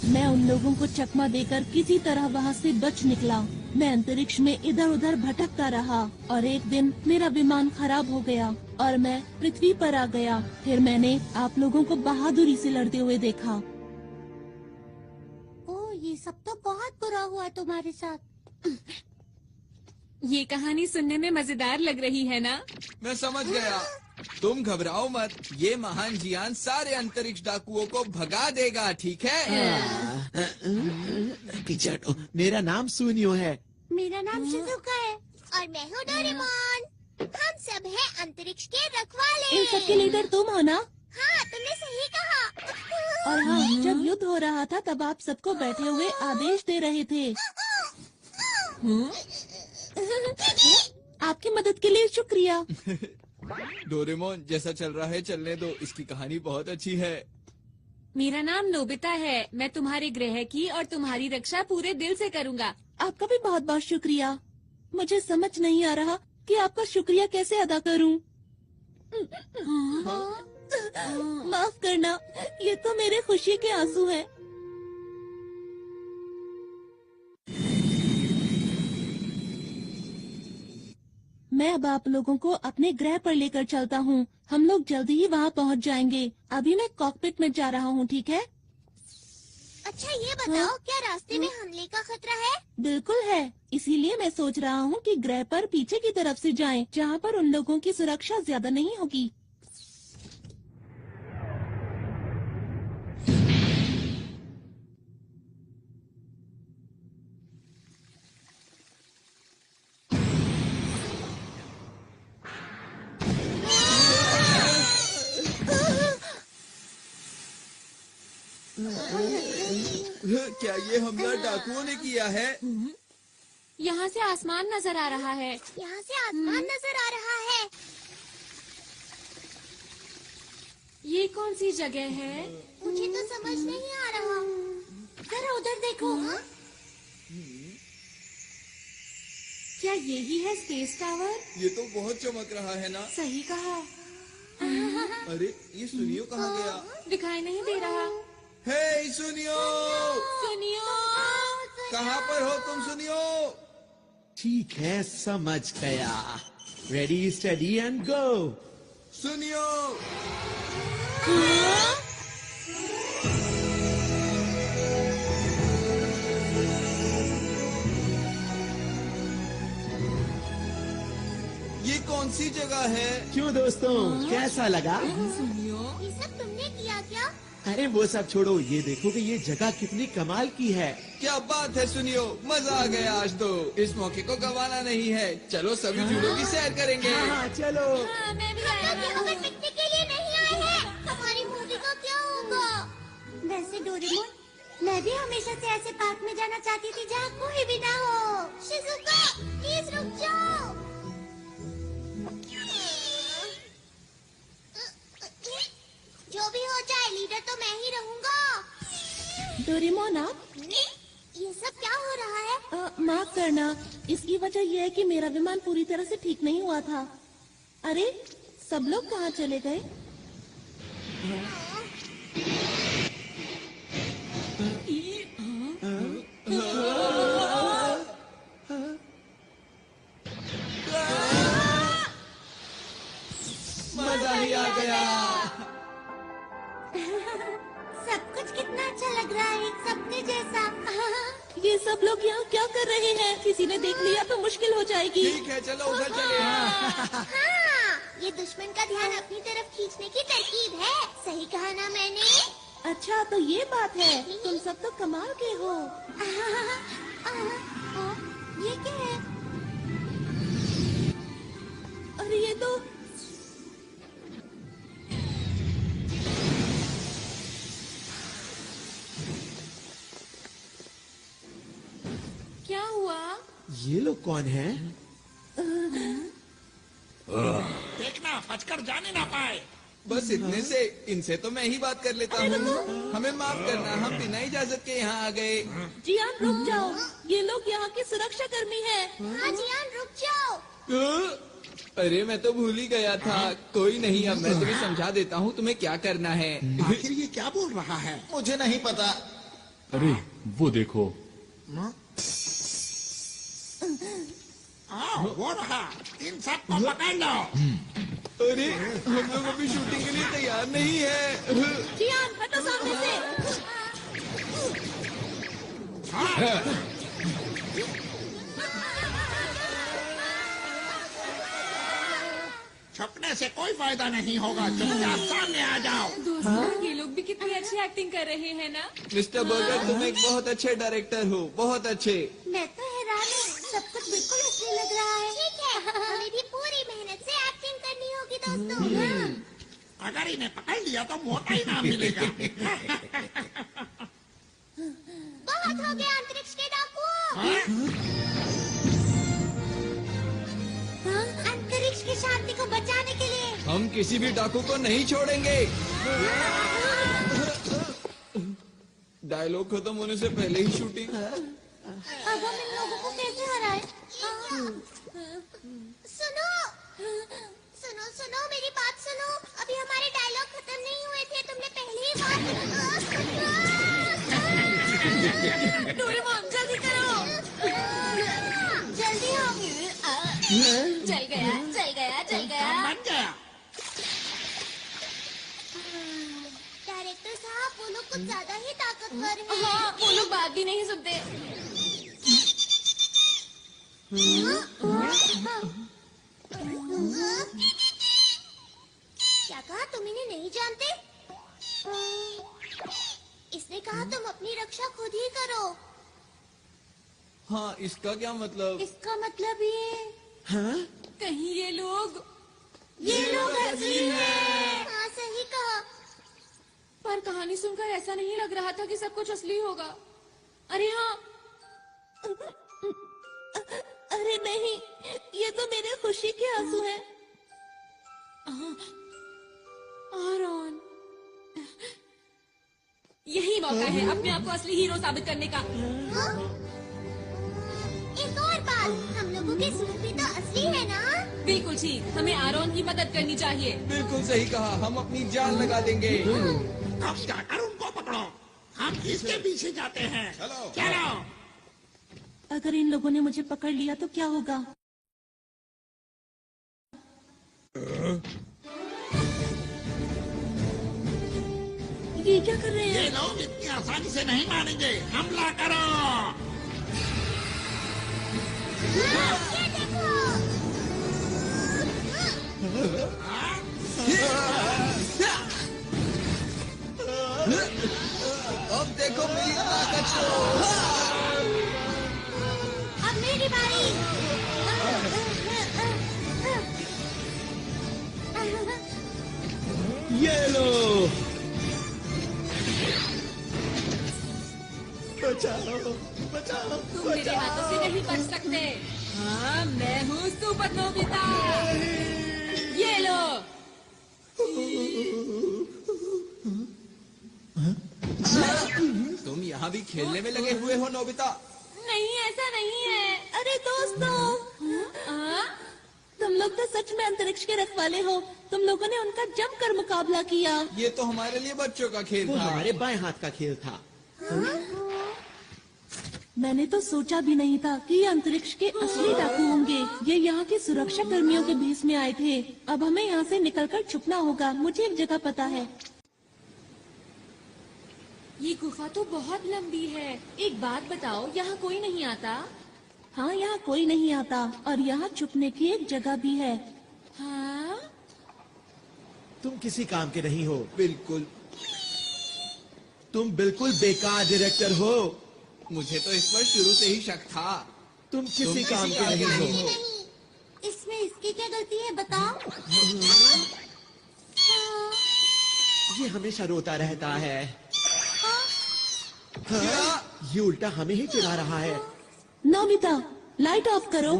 [SPEAKER 6] मैं उन लोगों को चकमा देकर किसी तरह वहाँ से बच निकला। मैं अंतरिक्ष में इधर उधर भटकता रहा, और एक दिन मेरा विमान खराब हो गया और मैं पृथ्वी पर आ गया। फिर मैंने आप लोगों को बहादुरी से लड़ते हुए देखा।
[SPEAKER 2] ये सब तो बहुत बुरा हुआ तुम्हारे साथ।
[SPEAKER 1] ये कहानी सुनने में मजेदार लग रही है ना?
[SPEAKER 3] मैं समझ गया। तुम घबराओ मत, ये महान जियान सारे अंतरिक्ष डाकुओं को भगा देगा, ठीक है?
[SPEAKER 4] पीछे हटो। मेरा नाम सुनियो है।
[SPEAKER 2] मेरा नाम शिजुका है और मैं हूँ डोरेमोन। हम सब हैं अंतरिक्ष के रखवाले।
[SPEAKER 6] इन सबके लीडर तुम हो ना?
[SPEAKER 2] हाँ, तुमने सही कहा।
[SPEAKER 6] और हाँ, जब युद्ध हो रहा था तब आप सबको बैठे हुए आदेश दे रहे थे। आपकी मदद के लिए शुक्रिया।
[SPEAKER 3] डोरेमोन, जैसा चल रहा है चलने दो, इसकी कहानी बहुत अच्छी है।
[SPEAKER 1] मेरा नाम नोबिता है। मैं तुम्हारे ग्रह की और तुम्हारी रक्षा पूरे दिल से करूँगा।
[SPEAKER 6] आपका भी बहुत बहुत शुक्रिया। मुझे समझ नहीं आ रहा कि आपका शुक्रिया कैसे अदा करूं। माफ करना, ये तो मेरे खुशी के आंसू हैं। मैं अब आप लोगों को अपने ग्रह पर लेकर चलता हूँ। हम लोग जल्दी ही वहाँ पहुँच जाएंगे। अभी मैं कॉकपिट में जा रहा हूँ, ठीक है?
[SPEAKER 2] अच्छा, ये बताओ, क्या रास्ते में हमले का खतरा है?
[SPEAKER 6] बिल्कुल है, इसीलिए मैं सोच रहा हूँ कि ग्रह पर पीछे की तरफ से जाएं, जहाँ पर उन लोगों की सुरक्षा ज्यादा नहीं होगी।
[SPEAKER 3] क्या ये हमला डाकुओं ने किया है?
[SPEAKER 1] यहाँ से आसमान नजर आ रहा है।
[SPEAKER 2] यहाँ से आसमान नजर आ रहा है।
[SPEAKER 1] ये कौन सी जगह है?
[SPEAKER 2] मुझे तो समझ नहीं आ रहा। जरा उधर देखो।
[SPEAKER 1] क्या यही है स्पेस टावर?
[SPEAKER 3] ये तो बहुत चमक रहा है ना।
[SPEAKER 1] सही कहा।
[SPEAKER 3] अरे ये सुनियो कहाँ गया?
[SPEAKER 1] दिखाई नहीं दे रहा।
[SPEAKER 3] हे सुनियो,
[SPEAKER 1] सुनियो,
[SPEAKER 3] कहाँ पर हो तुम सुनियो?
[SPEAKER 4] ठीक है, समझ गया। Ready, study and go.
[SPEAKER 3] सुनियो, ये कौन सी जगह है?
[SPEAKER 4] क्यों दोस्तों, कैसा लगा?
[SPEAKER 2] ये सब तुमने किया क्या?
[SPEAKER 4] अरे वो सब छोड़ो, ये देखो कि ये जगह कितनी कमाल की है।
[SPEAKER 3] क्या बात है सुनियो, मजा आ गया आज तो। इस मौके को गंवाना नहीं है। चलो सभी झूलों की सैर करेंगे।
[SPEAKER 4] हाँ, चलो।
[SPEAKER 1] मैं भी
[SPEAKER 2] हम लोग यहाँ पर पिकनिक के लिए नहीं आए हैं। हमारी मूवी का क्या होगा? वैसे डोरेमोन, मैं भी हमेशा से ऐसे पार्क में जाना चाहती थी जहाँ कोई भी ना हो। शिजुका, प्लीज रुक जाओ। जो भी हो जाए, लीडर तो मैं ही रहूँगा।
[SPEAKER 6] डोरेमोन आप
[SPEAKER 2] ये सब क्या हो रहा है?
[SPEAKER 6] माफ करना, इसकी वजह यह है कि मेरा विमान पूरी तरह से ठीक नहीं हुआ था। अरे सब लोग कहाँ चले गए?
[SPEAKER 3] मजा ही आ गया।
[SPEAKER 2] सब कुछ कितना अच्छा लग रहा है, एक सपने जैसा।
[SPEAKER 6] ये सब लोग यहाँ क्या कर रहे हैं? किसी ने देख लिया तो मुश्किल हो जाएगी।
[SPEAKER 3] ठीक है, चलो उधर चले।
[SPEAKER 2] हाँ, ये दुश्मन का ध्यान अपनी तरफ खींचने की तरकीब है। सही कहा ना मैंने?
[SPEAKER 6] अच्छा तो ये बात है, तुम सब तो कमाल के हो।
[SPEAKER 2] ये क्या है?
[SPEAKER 6] अरे ये तो
[SPEAKER 1] क्या हुआ?
[SPEAKER 4] ये लोग कौन हैं?
[SPEAKER 11] देखना बचकर जाने ना पाए।
[SPEAKER 3] बस इतने से, इनसे तो मैं ही बात कर लेता हूँ। हमें माफ करना, हम बिना इजाजत के यहाँ आ गए।
[SPEAKER 6] जियान रुक जाओ, ये लोग यहाँ के सुरक्षा कर्मी हैं।
[SPEAKER 2] हाँ जियान रुक जाओ।
[SPEAKER 3] अरे मैं तो भूल ही गया था। कोई नहीं, अब मैं तुम्हें समझा देता हूँ तुम्हें क्या करना है।
[SPEAKER 11] आखिर ये क्या बोल रहा है?
[SPEAKER 10] मुझे नहीं पता।
[SPEAKER 12] अरे वो देखो।
[SPEAKER 11] वो रहा, इन सब को पकड़ लो।
[SPEAKER 3] अरे हम लोग अभी शूटिंग के लिए तैयार नहीं है।
[SPEAKER 6] जियान हटो सामने से।
[SPEAKER 11] छुपने से कोई फायदा नहीं होगा, चुपचाप सामने आ जाओ।
[SPEAKER 1] दोस्तों, ये लोग भी कितनी अच्छी एक्टिंग कर रहे हैं ना।
[SPEAKER 3] मिस्टर बर्गर, तुम एक बहुत अच्छे डायरेक्टर हो, बहुत अच्छे।
[SPEAKER 2] मैं तो हैरान हूँ, सब कुछ बिल्कुल असली लग रहा है। ठीक है, हमें भी पूरी मेहनत से एक्टिंग करनी होगी दोस्तों।
[SPEAKER 11] अगर इन्हें पकड़ लिया तो मोटा इनाम मिलेगा।
[SPEAKER 2] बहुत हो गया अंतरिक्ष के डाकू। अंतरिक्ष की शांति को बचाने के लिए
[SPEAKER 3] हम किसी भी डाकू को नहीं छोड़ेंगे। डायलॉग खत्म होने से पहले ही शूटिंग।
[SPEAKER 2] अब हम इन लोगों को कैसे हराएं? सुनो, सुनो, सुनो, मेरी बात सुनो। अभी हमारे डायलॉग खत्म नहीं हुए थे, तुमने पहले ही बात।
[SPEAKER 1] डोरेमोन जल्दी करो।
[SPEAKER 2] जल्दी हो।
[SPEAKER 1] चल गया, चल गया, चल गया।
[SPEAKER 11] बन गया।
[SPEAKER 2] डायरेक्टर साहब, वो लोग कुछ ज्यादा ही ताकतवर हैं।
[SPEAKER 1] हाँ, वो लोग बात भी नहीं सुनते।
[SPEAKER 2] क्या कहा? तुम इन्हें नहीं जानते? इसने कहा तुम अपनी रक्षा खुद ही करो।
[SPEAKER 3] हाँ, इसका क्या मतलब?
[SPEAKER 2] इसका मतलब ये
[SPEAKER 4] हाँ?
[SPEAKER 1] कहीं ये लोग
[SPEAKER 2] असली हैं। हाँ, सही कहा।
[SPEAKER 1] पर कहानी सुनकर ऐसा नहीं लग रहा था कि सब कुछ असली होगा। अरे हाँ,
[SPEAKER 6] अरे नहीं, ये तो मेरे खुशी के आंसू हैं।
[SPEAKER 1] आरॉन, यही मौका है अपने आप को असली हीरो साबित करने का।
[SPEAKER 2] एक और बात, हम लोगों के सूट भी तो असली है ना?
[SPEAKER 1] बिल्कुल ठीक, हमें आरॉन की मदद करनी चाहिए।
[SPEAKER 3] बिल्कुल सही कहा, हम अपनी जान लगा देंगे।
[SPEAKER 11] अब जाकर उनको पकड़ो, हम इसके पीछे जाते हैं। चलो।
[SPEAKER 6] अगर इन लोगों ने मुझे पकड़ लिया तो क्या होगा? ये क्या कर रहे हैं?
[SPEAKER 11] ये लोग इतनी आसानी से नहीं मानेंगे, हमला करो।
[SPEAKER 2] ये देखो।
[SPEAKER 3] अब देखो मेरी ताकत को।
[SPEAKER 2] अब मेरी बारी।
[SPEAKER 4] ये लो, बचाओ बचाओ।
[SPEAKER 1] तुम मेरे हाथों से नहीं बच सकते। हाँ, मैं हूँ सुपर नोबिता। ये लो।
[SPEAKER 3] तुम यहाँ भी खेलने में लगे हुए हो नोबिता?
[SPEAKER 1] नहीं, ऐसा नहीं है।
[SPEAKER 6] अरे दोस्तों, तुम लोग तो सच में अंतरिक्ष के रखवाले हो। तुम लोगों ने उनका जमकर मुकाबला किया।
[SPEAKER 3] ये तो हमारे लिए बच्चों का खेल
[SPEAKER 4] वो
[SPEAKER 3] था।
[SPEAKER 4] हमारे बाएं हाथ का खेल था।
[SPEAKER 6] मैंने तो सोचा भी नहीं था कि ये अंतरिक्ष के असली डाकू होंगे। ये यहाँ के सुरक्षा कर्मियों के भेष में आए थे। अब हमें यहाँ से निकलकर छुपना होगा। मुझे एक जगह पता है।
[SPEAKER 1] ये गुफा तो बहुत लंबी है। एक बात बताओ, यहाँ कोई नहीं आता?
[SPEAKER 6] हाँ, यहाँ कोई नहीं आता और यहाँ छुपने की एक जगह भी है।
[SPEAKER 1] हाँ?
[SPEAKER 4] तुम किसी काम के नहीं हो।
[SPEAKER 3] बिल्कुल।
[SPEAKER 4] तुम बिल्कुल बेकार डायरेक्टर हो।
[SPEAKER 3] मुझे तो इस पर शुरू से ही शक था।
[SPEAKER 4] तुम किसी काम के नहीं हो।
[SPEAKER 2] इसमें इसकी क्या गलती है बताओ?
[SPEAKER 4] ये हमेशा रोता रहता है। हाँ, ये उल्टा हमें ही चिढ़ा रहा है।
[SPEAKER 6] नोबिता, लाइट ऑफ करो।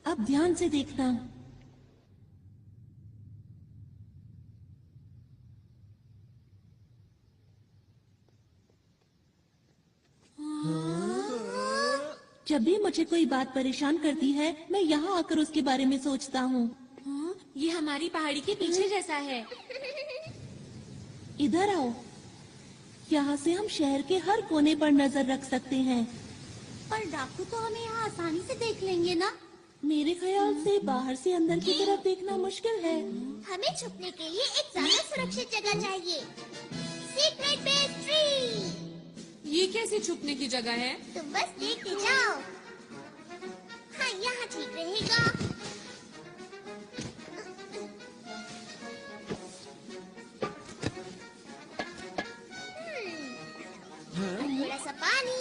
[SPEAKER 6] अब ध्यान से देखना। जब भी मुझे कोई बात परेशान करती है, मैं यहाँ आकर उसके बारे में सोचता हूँ।
[SPEAKER 1] ये हमारी पहाड़ी के पीछे जैसा है।
[SPEAKER 6] इधर आओ। यहाँ से हम शहर के हर कोने पर नजर रख सकते हैं।
[SPEAKER 2] पर डाकू तो हमें यहाँ आसानी से देख लेंगे ना?
[SPEAKER 6] मेरे ख्याल से बाहर से अंदर की तरफ देखना मुश्किल है।
[SPEAKER 2] हमें छुपने के लिए एक ज्यादा सुरक्षित जगह चाहिए। Secret base tree.
[SPEAKER 1] ये कैसे छुपने की जगह है?
[SPEAKER 2] तुम बस देखते जाओ। हाँ, यहाँ ठीक रहेगा। थोड़ा सा पानी,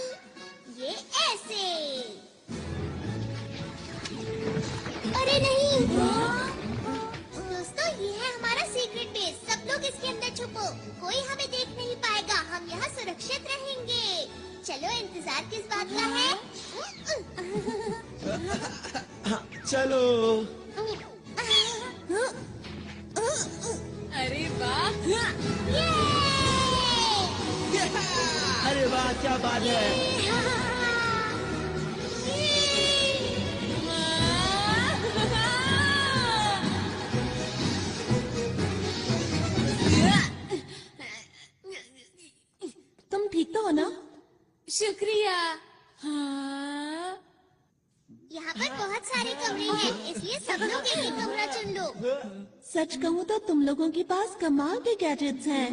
[SPEAKER 2] ये ऐसे। अरे नहीं। दोस्तों, ये है हमारा सीक्रेट बेस। सब लोग इसके अंदर छुपो। कोई हमें देख नहीं पाएगा। हम यहाँ सुरक्षित रहेंगे। चलो, इंतजार किस बात का है?
[SPEAKER 4] चलो।
[SPEAKER 1] अरे वाह!
[SPEAKER 4] अरे वाह, क्या बात है।
[SPEAKER 6] तुम ठीक तो हो ना?
[SPEAKER 1] शुक्रिया। हाँ?
[SPEAKER 2] यहाँ पर बहुत सारे कमरे हैं, इसलिए सब लोग एक ही कमरा चुन लो।
[SPEAKER 6] सच कहूँ तो तुम लोगों के पास कमाल के गैजेट्स हैं।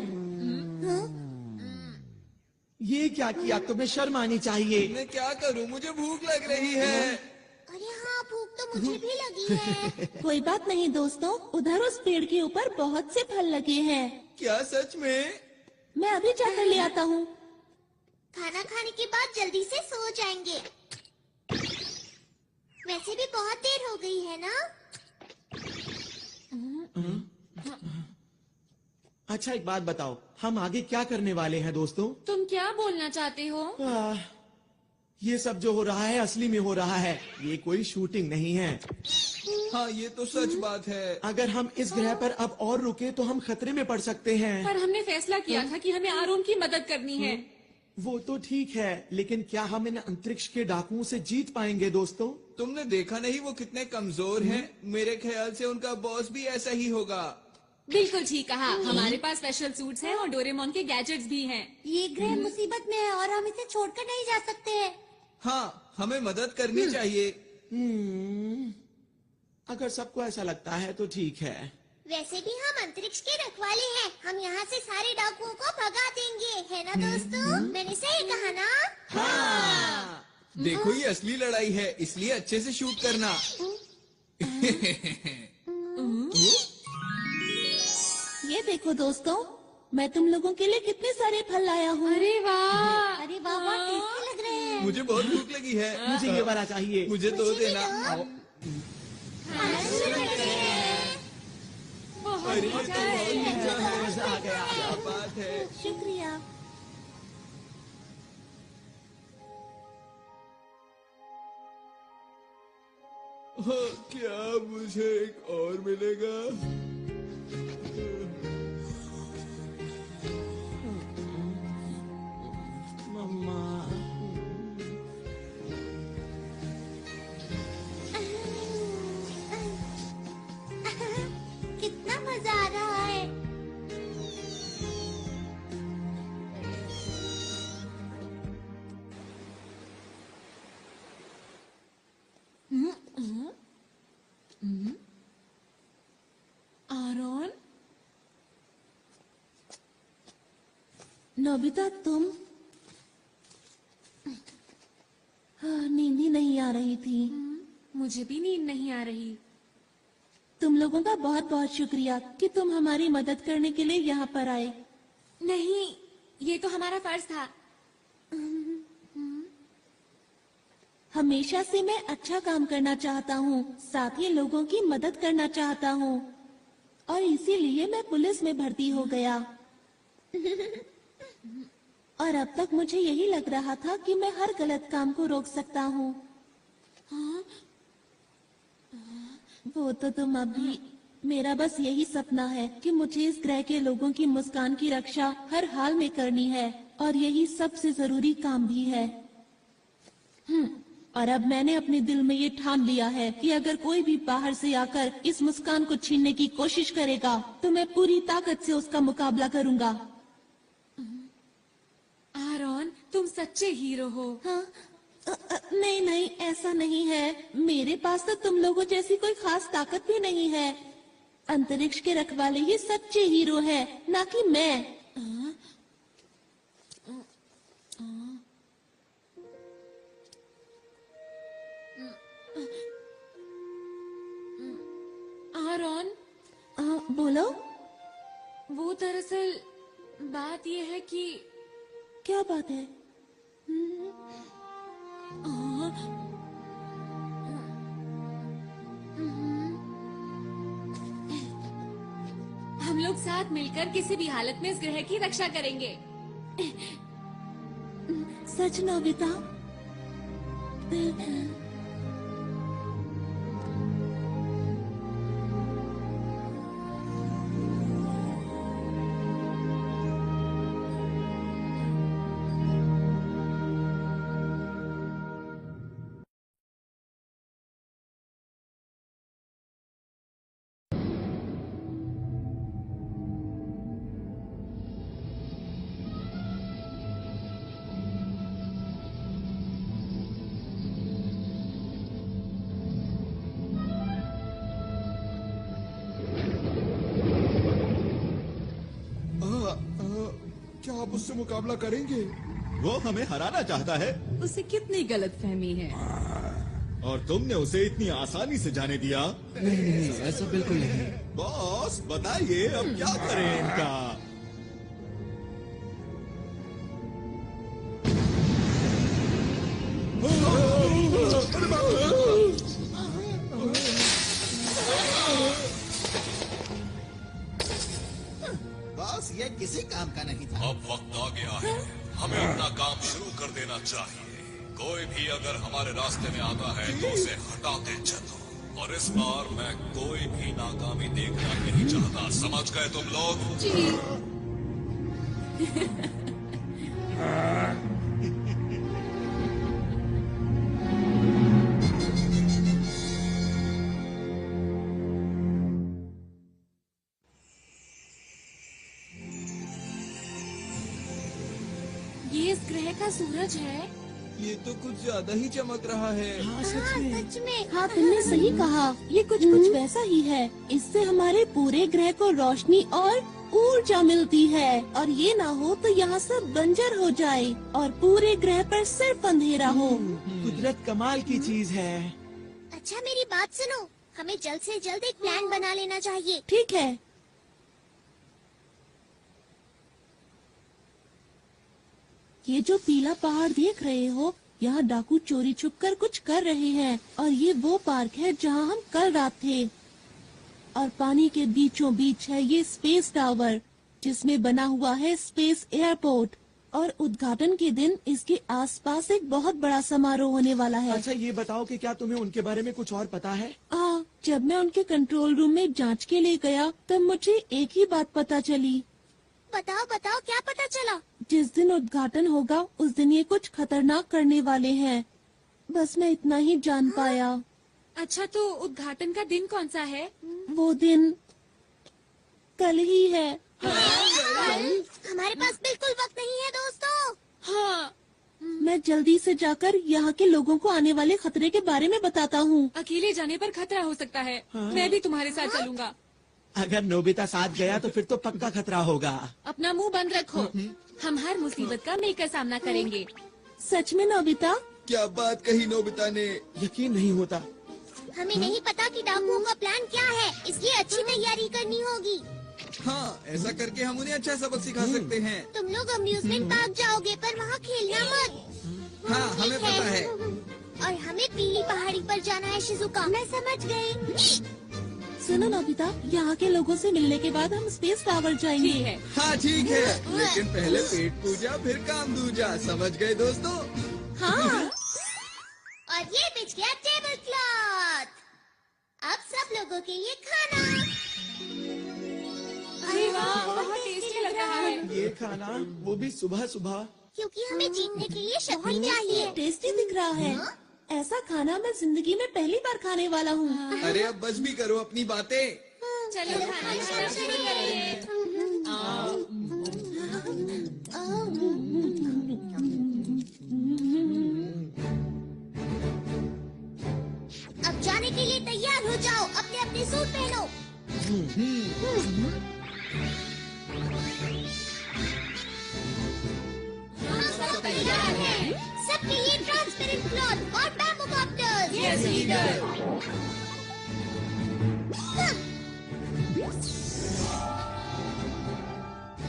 [SPEAKER 4] ये क्या किया? तुम्हें शर्म आनी चाहिए।
[SPEAKER 3] मैं क्या करूं? मुझे भूख लग रही है।
[SPEAKER 2] अरे हाँ, भूख तो मुझे भी लगी है।
[SPEAKER 6] कोई बात नहीं दोस्तों, उधर उस पेड़ के ऊपर बहुत से फल लगे हैं।
[SPEAKER 3] क्या सच में?
[SPEAKER 6] मैं अभी जाकर ले आता हूँ।
[SPEAKER 2] खाना खाने के बाद जल्दी से सो जाएंगे। वैसे भी बहुत देर हो गई है ना?
[SPEAKER 4] अच्छा एक बात बताओ, हम आगे क्या करने वाले हैं दोस्तों?
[SPEAKER 1] तुम क्या बोलना चाहते हो?
[SPEAKER 4] ये सब जो हो रहा है असली में हो रहा है, ये कोई शूटिंग नहीं है।
[SPEAKER 3] हाँ ये तो सच बात है।
[SPEAKER 4] अगर हम इस ग्रह पर अब और रुके तो हम खतरे में पड़ सकते हैं।
[SPEAKER 1] पर हमने फैसला किया था कि हमें आरोन की मदद करनी है।
[SPEAKER 4] वो तो ठीक है, लेकिन क्या हम इन अंतरिक्ष के डाकुओं से जीत पाएंगे दोस्तों?
[SPEAKER 3] तुमने देखा नहीं वो कितने कमजोर हैं? मेरे ख्याल से उनका बॉस भी ऐसा ही होगा।
[SPEAKER 1] बिल्कुल ठीक कहा। हमारे पास स्पेशल सूट्स हैं और डोरेमोन के गैजेट्स भी हैं।
[SPEAKER 2] ये ग्रह मुसीबत में है और हम इसे छोड़कर नहीं जा सकते हैं।
[SPEAKER 3] हाँ हमें मदद करनी चाहिए।
[SPEAKER 4] अगर सबको ऐसा लगता है तो ठीक है।
[SPEAKER 2] वैसे भी हम अंतरिक्ष के रखवाले हैं, हम यहाँ से सारे डाकुओं को भगा देंगे, है ना दोस्तों? मैंने सही कहा ना?
[SPEAKER 3] हाँ। देखो ये असली लड़ाई है, इसलिए अच्छे से शूट करना।
[SPEAKER 6] ये देखो दोस्तों, मैं तुम लोगों के लिए कितने सारे फल लाया हूँ।
[SPEAKER 1] अरे वाह,
[SPEAKER 2] अरे वाह, बहुत टेस्टी लग रहे हैं।
[SPEAKER 3] मुझे बहुत भूख लगी है।
[SPEAKER 4] मुझे ये वाला चाहिए।
[SPEAKER 3] मुझे दो देना। अरे तो बहुत
[SPEAKER 4] मजा आ गया।
[SPEAKER 3] क्या बात है।
[SPEAKER 6] शुक्रिया।
[SPEAKER 3] क्या मुझे एक और मिलेगा?
[SPEAKER 4] मम्मा
[SPEAKER 2] कितना मजा आ रहा है।
[SPEAKER 1] आरोन,
[SPEAKER 6] नोबिता तुम? हाँ, नींद ही नहीं आ रही थी।
[SPEAKER 1] मुझे भी नींद नहीं आ रही।
[SPEAKER 6] तुम लोगों का बहुत बहुत शुक्रिया कि तुम हमारी मदद करने के लिए यहाँ पर आए।
[SPEAKER 1] नहीं, ये तो हमारा फर्ज था।
[SPEAKER 6] हमेशा से मैं अच्छा काम करना चाहता हूँ, साथ ही लोगों की मदद करना चाहता हूँ, और इसीलिए मैं पुलिस में भर्ती हो गया। और अब तक मुझे यही लग रहा था कि मैं हर गलत काम को रोक सकता हूँ। वो तो तुम अभी, मेरा बस यही सपना है कि मुझे इस ग्रह के लोगों की मुस्कान की रक्षा हर हाल में करनी है, और यही सबसे जरूरी काम भी है। और अब मैंने अपने दिल में ये ठान लिया है कि अगर कोई भी बाहर से आकर इस मुस्कान को छीनने की कोशिश करेगा तो मैं पूरी ताकत से उसका मुकाबला करूंगा।
[SPEAKER 1] आरोन, तुम सच्चे हीरो हो।
[SPEAKER 6] हाँ? नहीं नहीं, ऐसा नहीं है। मेरे पास तो तुम लोगों जैसी कोई खास ताकत भी नहीं है। अंतरिक्ष के रखवाले ही सच्चे हीरो है, ना कि मैं।
[SPEAKER 1] आरोन,
[SPEAKER 6] बोलो।
[SPEAKER 1] वो दरअसल बात ये है कि
[SPEAKER 6] क्या बात है?
[SPEAKER 1] हम लोग साथ मिलकर किसी भी हालत में इस ग्रह की रक्षा करेंगे।
[SPEAKER 6] सच नोबिता?
[SPEAKER 9] क्या आप उससे मुकाबला करेंगे?
[SPEAKER 10] वो हमें हराना चाहता है।
[SPEAKER 7] उसे कितनी गलतफहमी है।
[SPEAKER 10] और तुमने उसे इतनी आसानी से जाने दिया?
[SPEAKER 3] नहीं, ऐसा बिल्कुल नहीं।
[SPEAKER 10] बॉस बताइए अब क्या करें इनका? बॉस काम का नहीं था।
[SPEAKER 5] अब वक्त आ गया है, हमें अपना काम शुरू कर देना चाहिए। कोई भी अगर हमारे रास्ते में आता है तो उसे हटाते चलो। और इस बार मैं कोई भी नाकामी देखना नहीं चाहता, समझ गए तुम लोग?
[SPEAKER 1] जी। ये इस ग्रह का सूरज है।
[SPEAKER 3] ये तो कुछ ज्यादा ही चमक रहा है।
[SPEAKER 6] हाँ सच में।
[SPEAKER 2] सच में।
[SPEAKER 6] हाँ तुमने सही कहा, ये कुछ वैसा ही है। इससे हमारे पूरे ग्रह को रोशनी और ऊर्जा मिलती है, और ये ना हो तो यहाँ सब बंजर हो जाए और पूरे ग्रह पर सिर्फ अंधेरा हो।
[SPEAKER 4] कुदरत कमाल की चीज है।
[SPEAKER 2] अच्छा मेरी बात सुनो, हमें जल्द से जल्द एक प्लान बना लेना चाहिए।
[SPEAKER 6] ठीक है। ये जो पीला पहाड़ देख रहे हो, यहाँ डाकू चोरी छुपकर कुछ कर रहे हैं, और ये वो पार्क है जहाँ हम कल रात थे। और पानी के बीचों बीच है ये स्पेस टावर, जिसमें बना हुआ है स्पेस एयरपोर्ट। और उद्घाटन के दिन इसके आसपास एक बहुत बड़ा समारोह होने वाला है।
[SPEAKER 4] अच्छा ये बताओ कि क्या तुम्हें उनके बारे में कुछ और पता है?
[SPEAKER 6] जब मैं उनके कंट्रोल रूम में जांच के लिए गया तब मुझे एक ही बात पता चली।
[SPEAKER 2] बताओ बताओ, क्या पता चला?
[SPEAKER 6] जिस दिन उद्घाटन होगा उस दिन ये कुछ खतरनाक करने वाले हैं। बस मैं इतना ही जान पाया।
[SPEAKER 1] अच्छा तो उद्घाटन का दिन कौन सा है?
[SPEAKER 6] वो दिन कल ही है।
[SPEAKER 2] हमारे पास बिल्कुल वक्त नहीं है दोस्तों।
[SPEAKER 1] हाँ।
[SPEAKER 6] मैं जल्दी से जाकर यहाँ के लोगों को आने वाले खतरे के बारे में बताता हूँ।
[SPEAKER 1] अकेले जाने पर खतरा हो सकता है। मैं भी तुम्हारे साथ चलूंगा।
[SPEAKER 4] अगर नोबिता साथ गया तो फिर तो पक्का खतरा होगा।
[SPEAKER 1] अपना मुंह बंद रखो, हम हर मुसीबत का मिलकर सामना करेंगे।
[SPEAKER 6] सच में नोबिता?
[SPEAKER 3] क्या बात कही नोबिता ने।
[SPEAKER 4] यकीन नहीं होता।
[SPEAKER 2] हमें नहीं पता कि डाकुओं का प्लान क्या है, इसलिए अच्छी तैयारी करनी होगी।
[SPEAKER 3] हाँ, ऐसा करके हम उन्हें अच्छा सबक सिखा सकते हैं।
[SPEAKER 2] तुम लोग अम्यूजमेंट पार्क जाओगे पर वहाँ खेलना मत।
[SPEAKER 3] हाँ हमें पता है।
[SPEAKER 2] और हमें पीली पहाड़ी पर जाना है शिजुका। मैं समझ गई।
[SPEAKER 6] सुनो नोबिता, यहाँ के लोगों से मिलने के बाद हम स्पेस टावर जाएंगे।
[SPEAKER 1] ठीक है।
[SPEAKER 3] हाँ ठीक है, लेकिन पहले पेट पूजा फिर काम दूजा, समझ गए दोस्तों?
[SPEAKER 2] हाँ। और ये बिछ गया टेबल क्लॉथ। अब सब लोगों के लिए खाना।
[SPEAKER 1] अरे वाह, बहुत टेस्टी लग रहा है।
[SPEAKER 4] ये खाना, वो भी सुबह सुबह।
[SPEAKER 2] क्योंकि हमें जीतने के लिए शक्ति चाहिए।
[SPEAKER 6] टेस्टी दिख रहा है। ऐसा खाना मैं जिंदगी में पहली बार खाने वाला हूँ।
[SPEAKER 3] अरे अब बस भी करो अपनी बातें।
[SPEAKER 1] चलो खाना शुरू करें।
[SPEAKER 2] अब जाने के लिए तैयार हो जाओ, अपने अपने सूट पहनो। हम सब तैयार हैं। सबके लिए ट्रांसपेरेंट क्लॉथ और बैम्बू कॉप्टर्स।
[SPEAKER 1] Yes leader.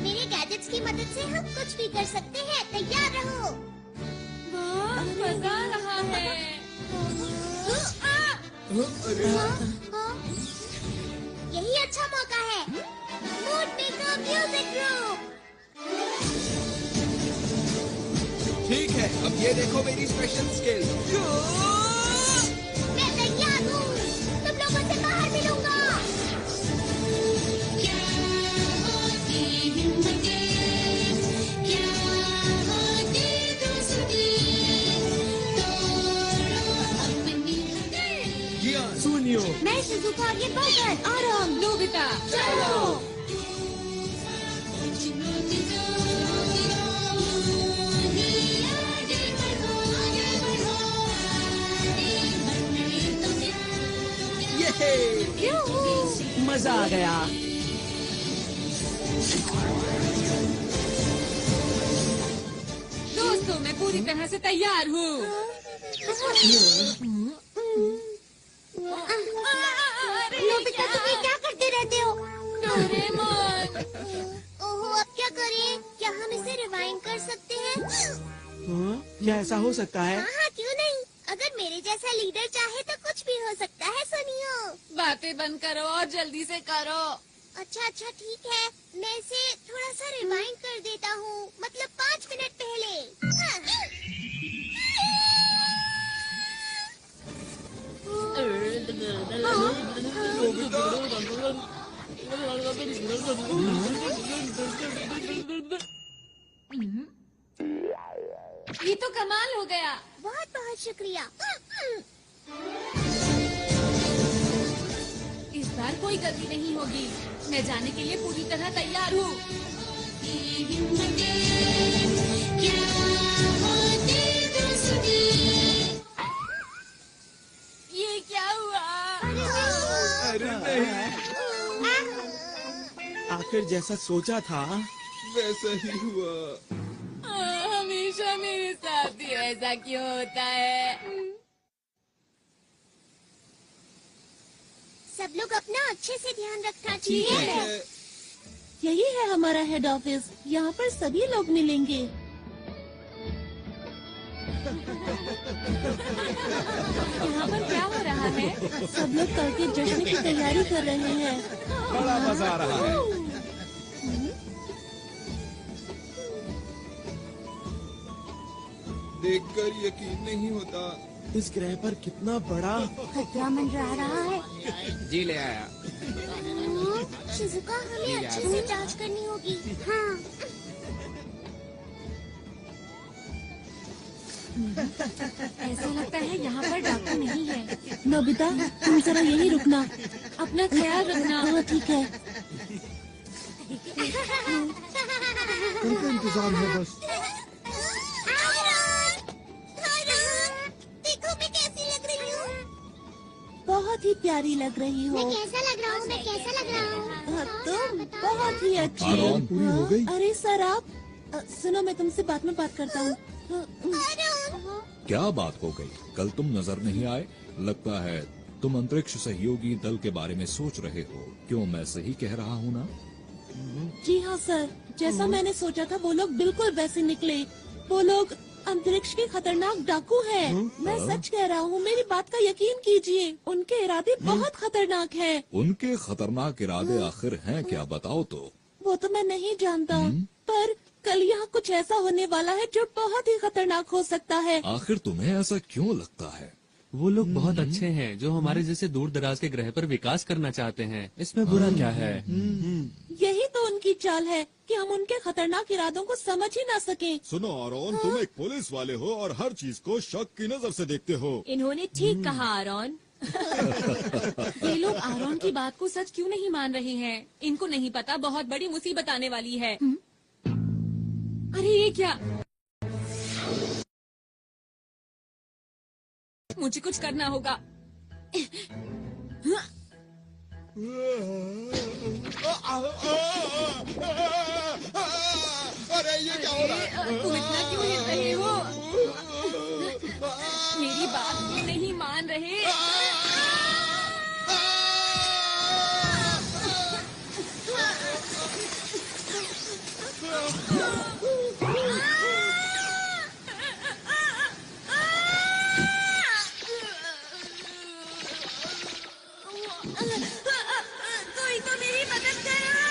[SPEAKER 2] मेरे गैजेट्स की मदद से हम कुछ भी कर सकते हैं, तैयार रहो।
[SPEAKER 1] वाह, मजा आ रहा है।
[SPEAKER 3] अरे
[SPEAKER 2] यही अच्छा मौका है। Mood maker music group.
[SPEAKER 3] ठीक है, अब ये देखो मेरी स्पेशल स्किल।
[SPEAKER 2] मैं तैयार हूँ, तुम लोगों से बाहर मिलूंगा।
[SPEAKER 4] सुनियो,
[SPEAKER 2] मैं शिजुका और ये बर्गर। आराम।
[SPEAKER 1] नोबिता चलो।
[SPEAKER 4] मजा आ गया।
[SPEAKER 1] दोस्तों मैं पूरी तरह से तैयार हूँ।
[SPEAKER 2] नोबिता तुम ये क्या करते रहते हो?
[SPEAKER 1] डोरेमोन।
[SPEAKER 2] ओहो, अब क्या करें? क्या हम इसे रिवाइंड कर सकते हैं?
[SPEAKER 4] क्या ऐसा हो सकता है?
[SPEAKER 2] हाँ, क्यों नहीं? अगर मेरे जैसा लीडर चाहे तो कुछ भी हो सकता है। सुनियो।
[SPEAKER 1] बातें बंद करो और जल्दी से करो।
[SPEAKER 2] अच्छा अच्छा ठीक है, मैं इसे थोड़ा सा रिवाइंड कर देता हूँ, मतलब 5 मिनट पहले।
[SPEAKER 1] ये तो कमाल हो गया।
[SPEAKER 2] बहुत बहुत शुक्रिया।
[SPEAKER 1] इस बार कोई गलती नहीं होगी। मैं जाने के लिए पूरी तरह तैयार हूँ। ये क्या हुआ?
[SPEAKER 3] अरे नहीं,
[SPEAKER 4] आखिर जैसा सोचा था
[SPEAKER 3] वैसा ही हुआ।
[SPEAKER 1] हमेशा मेरे साथ ही ऐसा क्यों होता है?
[SPEAKER 2] सब लोग अपना अच्छे से ध्यान रखना
[SPEAKER 4] ठीक
[SPEAKER 2] चाहिए।
[SPEAKER 4] है।
[SPEAKER 6] यही है हमारा हेड ऑफिस, यहाँ पर सभी लोग मिलेंगे।
[SPEAKER 1] यहाँ पर क्या हो रहा है?
[SPEAKER 6] सब लोग कल के जश्न की तैयारी कर रहे हैं।
[SPEAKER 3] बड़ा मजा आ रहा है। देखकर यकीन नहीं होता।
[SPEAKER 4] इस ग्रह पर कितना बड़ा
[SPEAKER 2] खतरा मंडरा रहा है।
[SPEAKER 3] जी ले आया।
[SPEAKER 2] शिजुका, हमें अच्छे से जांच करनी होगी। हाँ।
[SPEAKER 1] ऐसा लगता है यहाँ पर डॉक्टर नहीं है।
[SPEAKER 6] नोबिता, तुम जरा यहीं रुकना।
[SPEAKER 1] अपना ख्याल रखना।
[SPEAKER 6] हाँ ठीक है।
[SPEAKER 9] उनका इंतजार है बस।
[SPEAKER 2] देखो मैं कैसी लग रही हूँ।
[SPEAKER 6] बहुत ही प्यारी लग रही हो।
[SPEAKER 2] मैं कैसा लग रहा हूँ? मैं कैसा लग रहा हूँ?
[SPEAKER 6] हाँ, तुम बहुत ही अच्छी
[SPEAKER 5] आरोन,
[SPEAKER 9] पूरी हो गई।
[SPEAKER 6] अरे सर आप सुनो, मैं तुमसे बाद में बात करता हूँ।
[SPEAKER 5] क्या बात हो गई? कल तुम नजर नहीं आए। लगता है तुम अंतरिक्ष सहयोगी दल के बारे में सोच रहे हो। क्यों, मैं सही कह रहा हूँ ना?
[SPEAKER 6] जी हाँ सर, जैसा मैंने सोचा था वो लोग बिल्कुल वैसे निकले। वो लोग अंतरिक्ष के खतरनाक डाकू हैं। मैं सच कह रहा हूँ, मेरी बात का यकीन कीजिए। उनके इरादे बहुत खतरनाक हैं।
[SPEAKER 5] उनके खतरनाक इरादे आखिर हैं क्या, बताओ तो।
[SPEAKER 6] वो तो मैं नहीं जानता, पर कल यहाँ कुछ ऐसा होने वाला है जो बहुत ही खतरनाक हो सकता है।
[SPEAKER 5] आखिर तुम्हें ऐसा क्यों लगता है?
[SPEAKER 12] वो लोग बहुत अच्छे हैं जो हमारे जैसे दूर दराज के ग्रह पर विकास करना चाहते हैं। इसमें बुरा क्या है?
[SPEAKER 6] यही तो उनकी चाल है कि हम उनके खतरनाक इरादों को समझ ही ना सकें।
[SPEAKER 9] सुनो आरोन, तुम एक पुलिस वाले हो और हर चीज को शक की नजर से देखते हो।
[SPEAKER 1] इन्होंने ठीक कहा आरोन। ये लोग आरोन की बात को सच क्यों नहीं मान रहे हैं? इनको नहीं पता बहुत बड़ी मुसीबत आने वाली है। अरे ये क्या? मुझे कुछ करना होगा।
[SPEAKER 3] अरे ये क्या हो रहा है?
[SPEAKER 1] तुम इतना क्यों हिल रहे हो? मेरी बात क्यों नहीं मान रहे?
[SPEAKER 2] कोई तो मेरी मदद करो।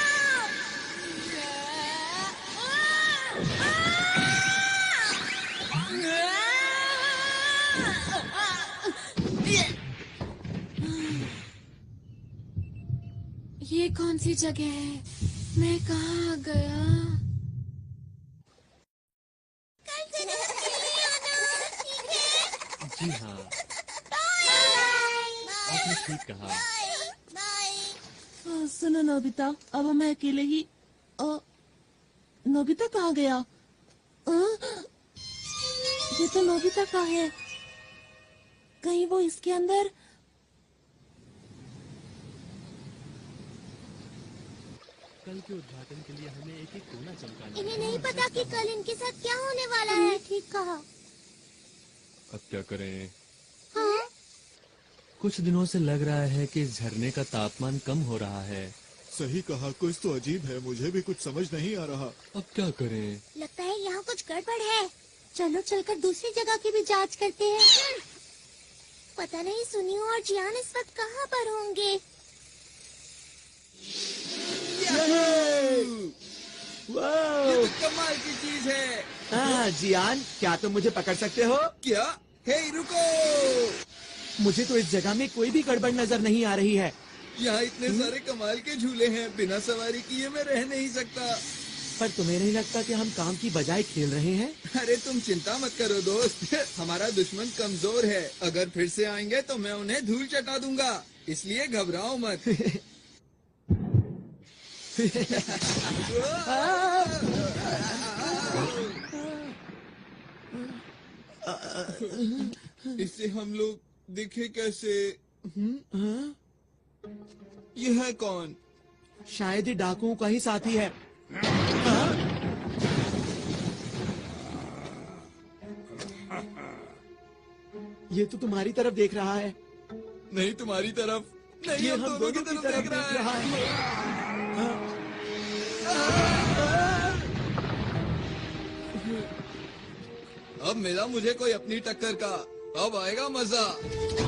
[SPEAKER 1] ये कौन सी जगह है? मैं कहाँ आ गया?
[SPEAKER 2] कल से नहीं आना, ठीक है?
[SPEAKER 12] जी हाँ, आपने ठीक कहा।
[SPEAKER 6] सुनो नोबिता, अब मैं अकेले ही नोबिता कहाँ गया? ये तो नोबिता का है। कहीं वो इसके अंदर?
[SPEAKER 12] कल के उद्घाटन के लिए हमें एक एक कोना चमकाना
[SPEAKER 2] इन्हें नहीं पता कि कल इनके साथ क्या होने वाला है। ठीक कहा।
[SPEAKER 12] अब क्या करें?
[SPEAKER 2] हाँ?
[SPEAKER 12] कुछ दिनों से लग रहा है कि इस झरने का तापमान कम हो रहा है।
[SPEAKER 9] सही कहा, कुछ तो अजीब है, मुझे भी कुछ समझ नहीं आ रहा।
[SPEAKER 12] अब क्या करें?
[SPEAKER 2] लगता है यहाँ कुछ गड़बड़ है। चलो चलकर दूसरी जगह की भी जांच करते हैं। पता नहीं सुनियो और जियान इस वक्त कहाँ पर होंगे।
[SPEAKER 3] ये तो कमाल की चीज है।
[SPEAKER 4] हाँ जियान, क्या तुम मुझे पकड़ सकते हो?
[SPEAKER 3] क्या? हे रुको,
[SPEAKER 4] मुझे तो इस जगह में कोई भी गड़बड़ नजर नहीं आ रही है।
[SPEAKER 3] यहाँ इतने सारे कमाल के झूले हैं, बिना सवारी किए मैं रह नहीं सकता।
[SPEAKER 4] पर तुम्हें नहीं लगता कि हम काम की बजाय खेल रहे हैं?
[SPEAKER 3] अरे तुम चिंता मत करो दोस्त, हमारा दुश्मन कमजोर है। अगर फिर से आएंगे तो मैं उन्हें धूल चटा दूंगा, इसलिए घबराओ मत। इससे हम लोग दिखे कैसे? यह है कौन?
[SPEAKER 4] शायद ये डाकुओं का ही साथी है। ये तो तुम्हारी तरफ देख रहा है।
[SPEAKER 3] नहीं तुम्हारी तरफ नहीं,
[SPEAKER 4] ये
[SPEAKER 3] हम दोनों की तरफ देख रहा है। अब मिला मुझे कोई अपनी टक्कर का, अब आएगा मजा।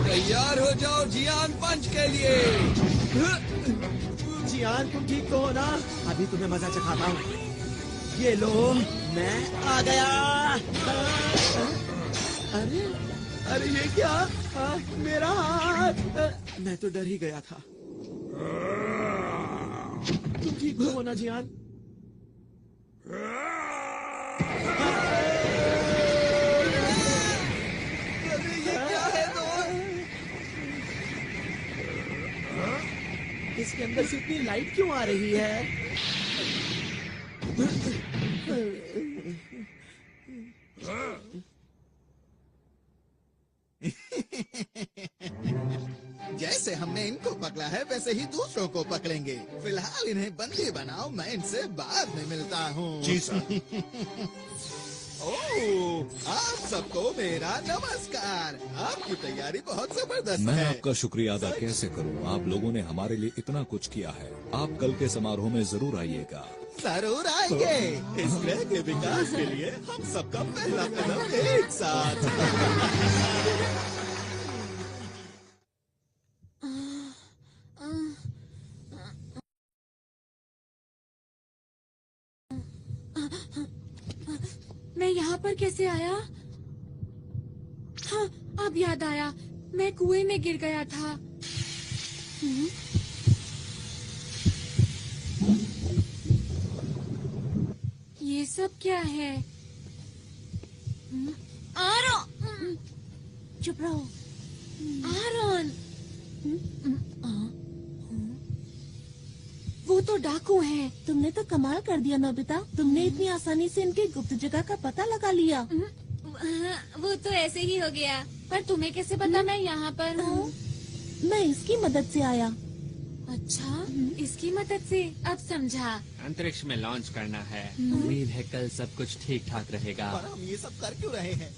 [SPEAKER 3] तैयार हो जाओ जियान पंच के लिए।
[SPEAKER 4] जियान तुम ठीक तो हो ना? अभी तुम्हें मजा चखाता हूँ। ये लो, मैं आ गया। अरे अरे ये क्या? मेरा हाथ! मैं तो डर ही गया था। तुम ठीक तो हो ना जियान? इसके अंदर से इतनी लाइट क्यों आ रही है?
[SPEAKER 10] जैसे हमने इनको पकड़ा है वैसे ही दूसरों को पकड़ेंगे। फिलहाल इन्हें बंदी बनाओ, मैं इनसे बाद में मिलता हूँ।
[SPEAKER 5] जी सर।
[SPEAKER 10] ओह, आप सबको मेरा नमस्कार। आपकी तैयारी बहुत जबरदस्त
[SPEAKER 5] मैं
[SPEAKER 10] है।
[SPEAKER 5] आपका शुक्रिया अदा कैसे करूं? आप लोगों ने हमारे लिए इतना कुछ किया है। आप कल के समारोह में जरूर आइएगा।
[SPEAKER 10] जरूर आएंगे। इस ग्रह के विकास के लिए हम सबका पहला कदम एक साथ।
[SPEAKER 1] मैं यहाँ पर कैसे आया? हाँ, अब याद आया, मैं कुएं में गिर गया था। ये सब क्या है? आरोन!
[SPEAKER 6] चुप रहो।
[SPEAKER 1] आरोन! वो तो डाकू हैं।
[SPEAKER 6] तुमने तो कमाल कर दिया नोबिता। तुमने इतनी आसानी से इनकी गुप्त जगह का पता लगा लिया।
[SPEAKER 1] वो तो ऐसे ही हो गया। पर तुम्हें कैसे पता मैं यहाँ पर हूँ?
[SPEAKER 6] मैं इसकी मदद से आया।
[SPEAKER 1] अच्छा, इसकी मदद से अब समझा।
[SPEAKER 12] अंतरिक्ष में लॉन्च करना है। उम्मीद है कल सब कुछ ठीक ठाक रहेगा।
[SPEAKER 10] पर हम ये सब कर क्यों रहे हैं?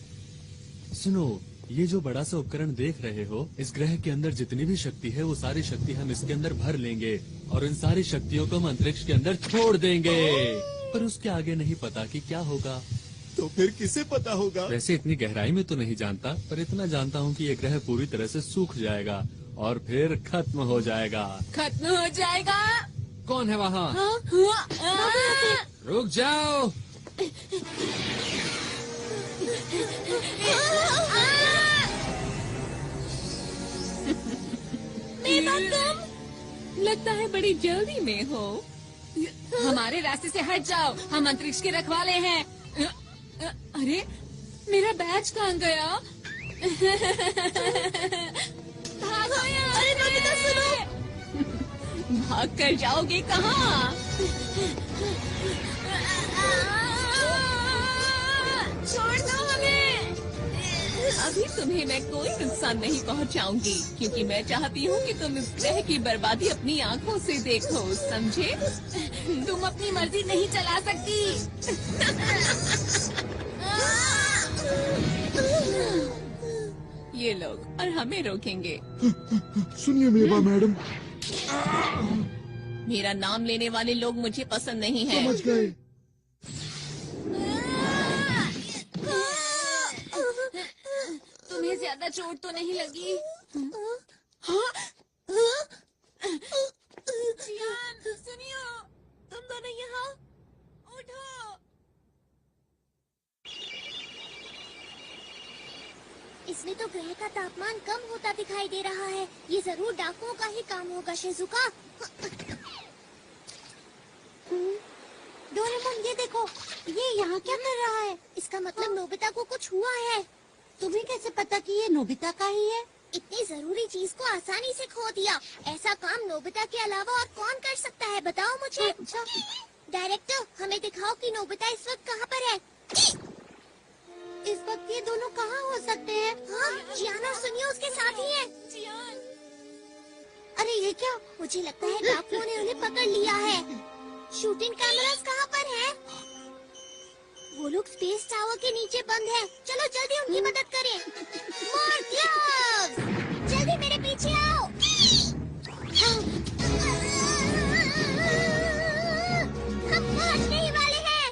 [SPEAKER 12] सुनो, ये जो बड़ा सा उपकरण देख रहे हो, इस ग्रह के अंदर जितनी भी शक्ति है वो सारी शक्ति हम इसके अंदर भर लेंगे और इन सारी शक्तियों को हम अंतरिक्ष के अंदर छोड़ देंगे। पर उसके आगे नहीं पता कि क्या होगा।
[SPEAKER 10] तो फिर किसे पता होगा?
[SPEAKER 12] वैसे इतनी गहराई में तो नहीं जानता, पर इतना जानता हूँ कि ये ग्रह पूरी तरह से सूख जाएगा और फिर खत्म हो जाएगा।
[SPEAKER 1] खत्म हो जाएगा?
[SPEAKER 12] कौन है वहाँ?
[SPEAKER 1] हाँ?
[SPEAKER 12] रुक जाओ।
[SPEAKER 1] तुम लगता है बड़ी जल्दी में हो। हमारे रास्ते से हट जाओ, हम अंतरिक्ष के रखवाले हैं। अरे मेरा बैज कहाँ गया? भागो यहाँ! अरे नोबिता सुनो! भाग कर जाओगे कहाँ? छोड़ दो हमें! अभी तुम्हें मैं कोई नुकसान नहीं पहुंचाऊंगी, क्योंकि मैं चाहती हूँ कि तुम इस ग्रह की बर्बादी अपनी आंखों से देखो, समझे? तुम अपनी मर्जी नहीं चला सकती। ये लोग और हमें रोकेंगे।
[SPEAKER 9] सुनिए मेवा मैडम।
[SPEAKER 8] मेरा नाम लेने वाले लोग मुझे पसंद नहीं है।
[SPEAKER 9] समझ गए।
[SPEAKER 1] तुम्हें ज्यादा चोट तो नहीं लगी? हाँ? जियान, सुनियो।
[SPEAKER 6] तुम दोनों यहाँ उठो।
[SPEAKER 2] इसमें तो ग्रह का तापमान कम होता दिखाई दे रहा है। ये जरूर डाकुओं का ही काम होगा शिजुका। डोरेमोन ये देखो, ये यहाँ क्या कर रहा है? इसका मतलब नोबिता को कुछ हुआ है।
[SPEAKER 6] तुम्हें कैसे पता कि ये नोबिता का ही है?
[SPEAKER 2] इतनी जरूरी चीज को आसानी से खो दिया। ऐसा काम नोबिता के अलावा और कौन कर सकता है, बताओ मुझे। डायरेक्टर, हमें दिखाओ कि नोबिता इस वक्त कहाँ पर है।
[SPEAKER 6] इस वक्त ये दोनों कहाँ हो सकते हैं?
[SPEAKER 2] हाँ, जियान और सुनियो उसके साथ ही हैं।
[SPEAKER 6] अरे ये क्या?
[SPEAKER 2] मुझे लगता है डाकुओं ने उन्हें पकड़ लिया है। शूटिंग कैमरास कहाँ पर है? वो लोग स्पेस टावर के नीचे बंद है। चलो जल्दी उनकी मदद करें। मोर्टियस, जल्दी मेरे पीछे आओ। हम पहुंचने ही वाले हैं।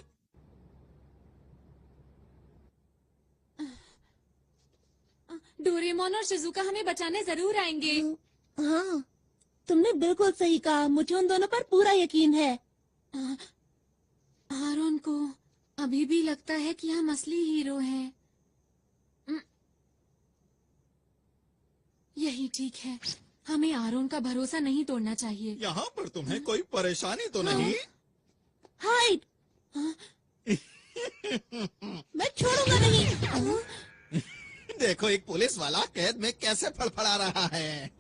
[SPEAKER 1] डोरेमोन और शिजुका हमें बचाने जरूर आएंगे।
[SPEAKER 6] हाँ, तुमने बिल्कुल सही कहा। मुझे उन दोनों पर पूरा यकीन है।
[SPEAKER 1] आरोन को अभी भी लगता है कि हम असली हीरो हैं। यही ठीक है। हमें आरोन का भरोसा नहीं तोड़ना चाहिए।
[SPEAKER 10] यहाँ पर तुम्हें कोई परेशानी तो नहीं?
[SPEAKER 6] हाइड, मैं छोड़ूंगा नहीं।
[SPEAKER 10] देखो एक पुलिस वाला कैद में कैसे फड़फड़ा रहा है।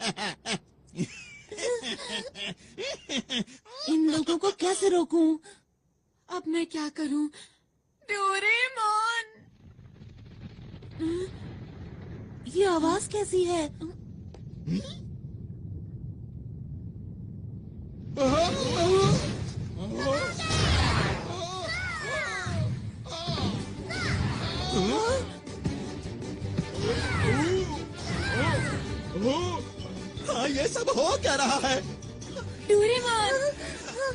[SPEAKER 6] इन लोगों को कैसे रोकूं?
[SPEAKER 1] अब मैं क्या करूं? डोरेमोन!
[SPEAKER 6] ये आवाज कैसी है?
[SPEAKER 10] हाँ, ये सब हो क्या रहा है?
[SPEAKER 1] डोरेमोन,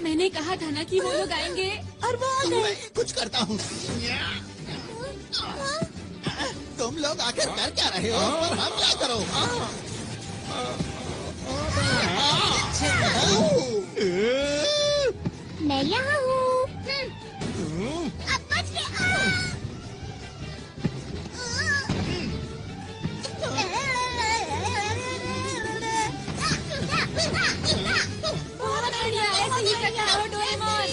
[SPEAKER 1] मैंने कहा था ना कि वो लोग आएंगे।
[SPEAKER 6] और वो आ गए।
[SPEAKER 10] मैं कुछ करता हूँ। तुम लोग आखिर कर क्या रहे हो? और हम क्या करो?
[SPEAKER 2] मैं यहाँ हूँ। अब बच के
[SPEAKER 1] बहुत बढ़िया, ऐसे ही करता रहो डोरेमोन।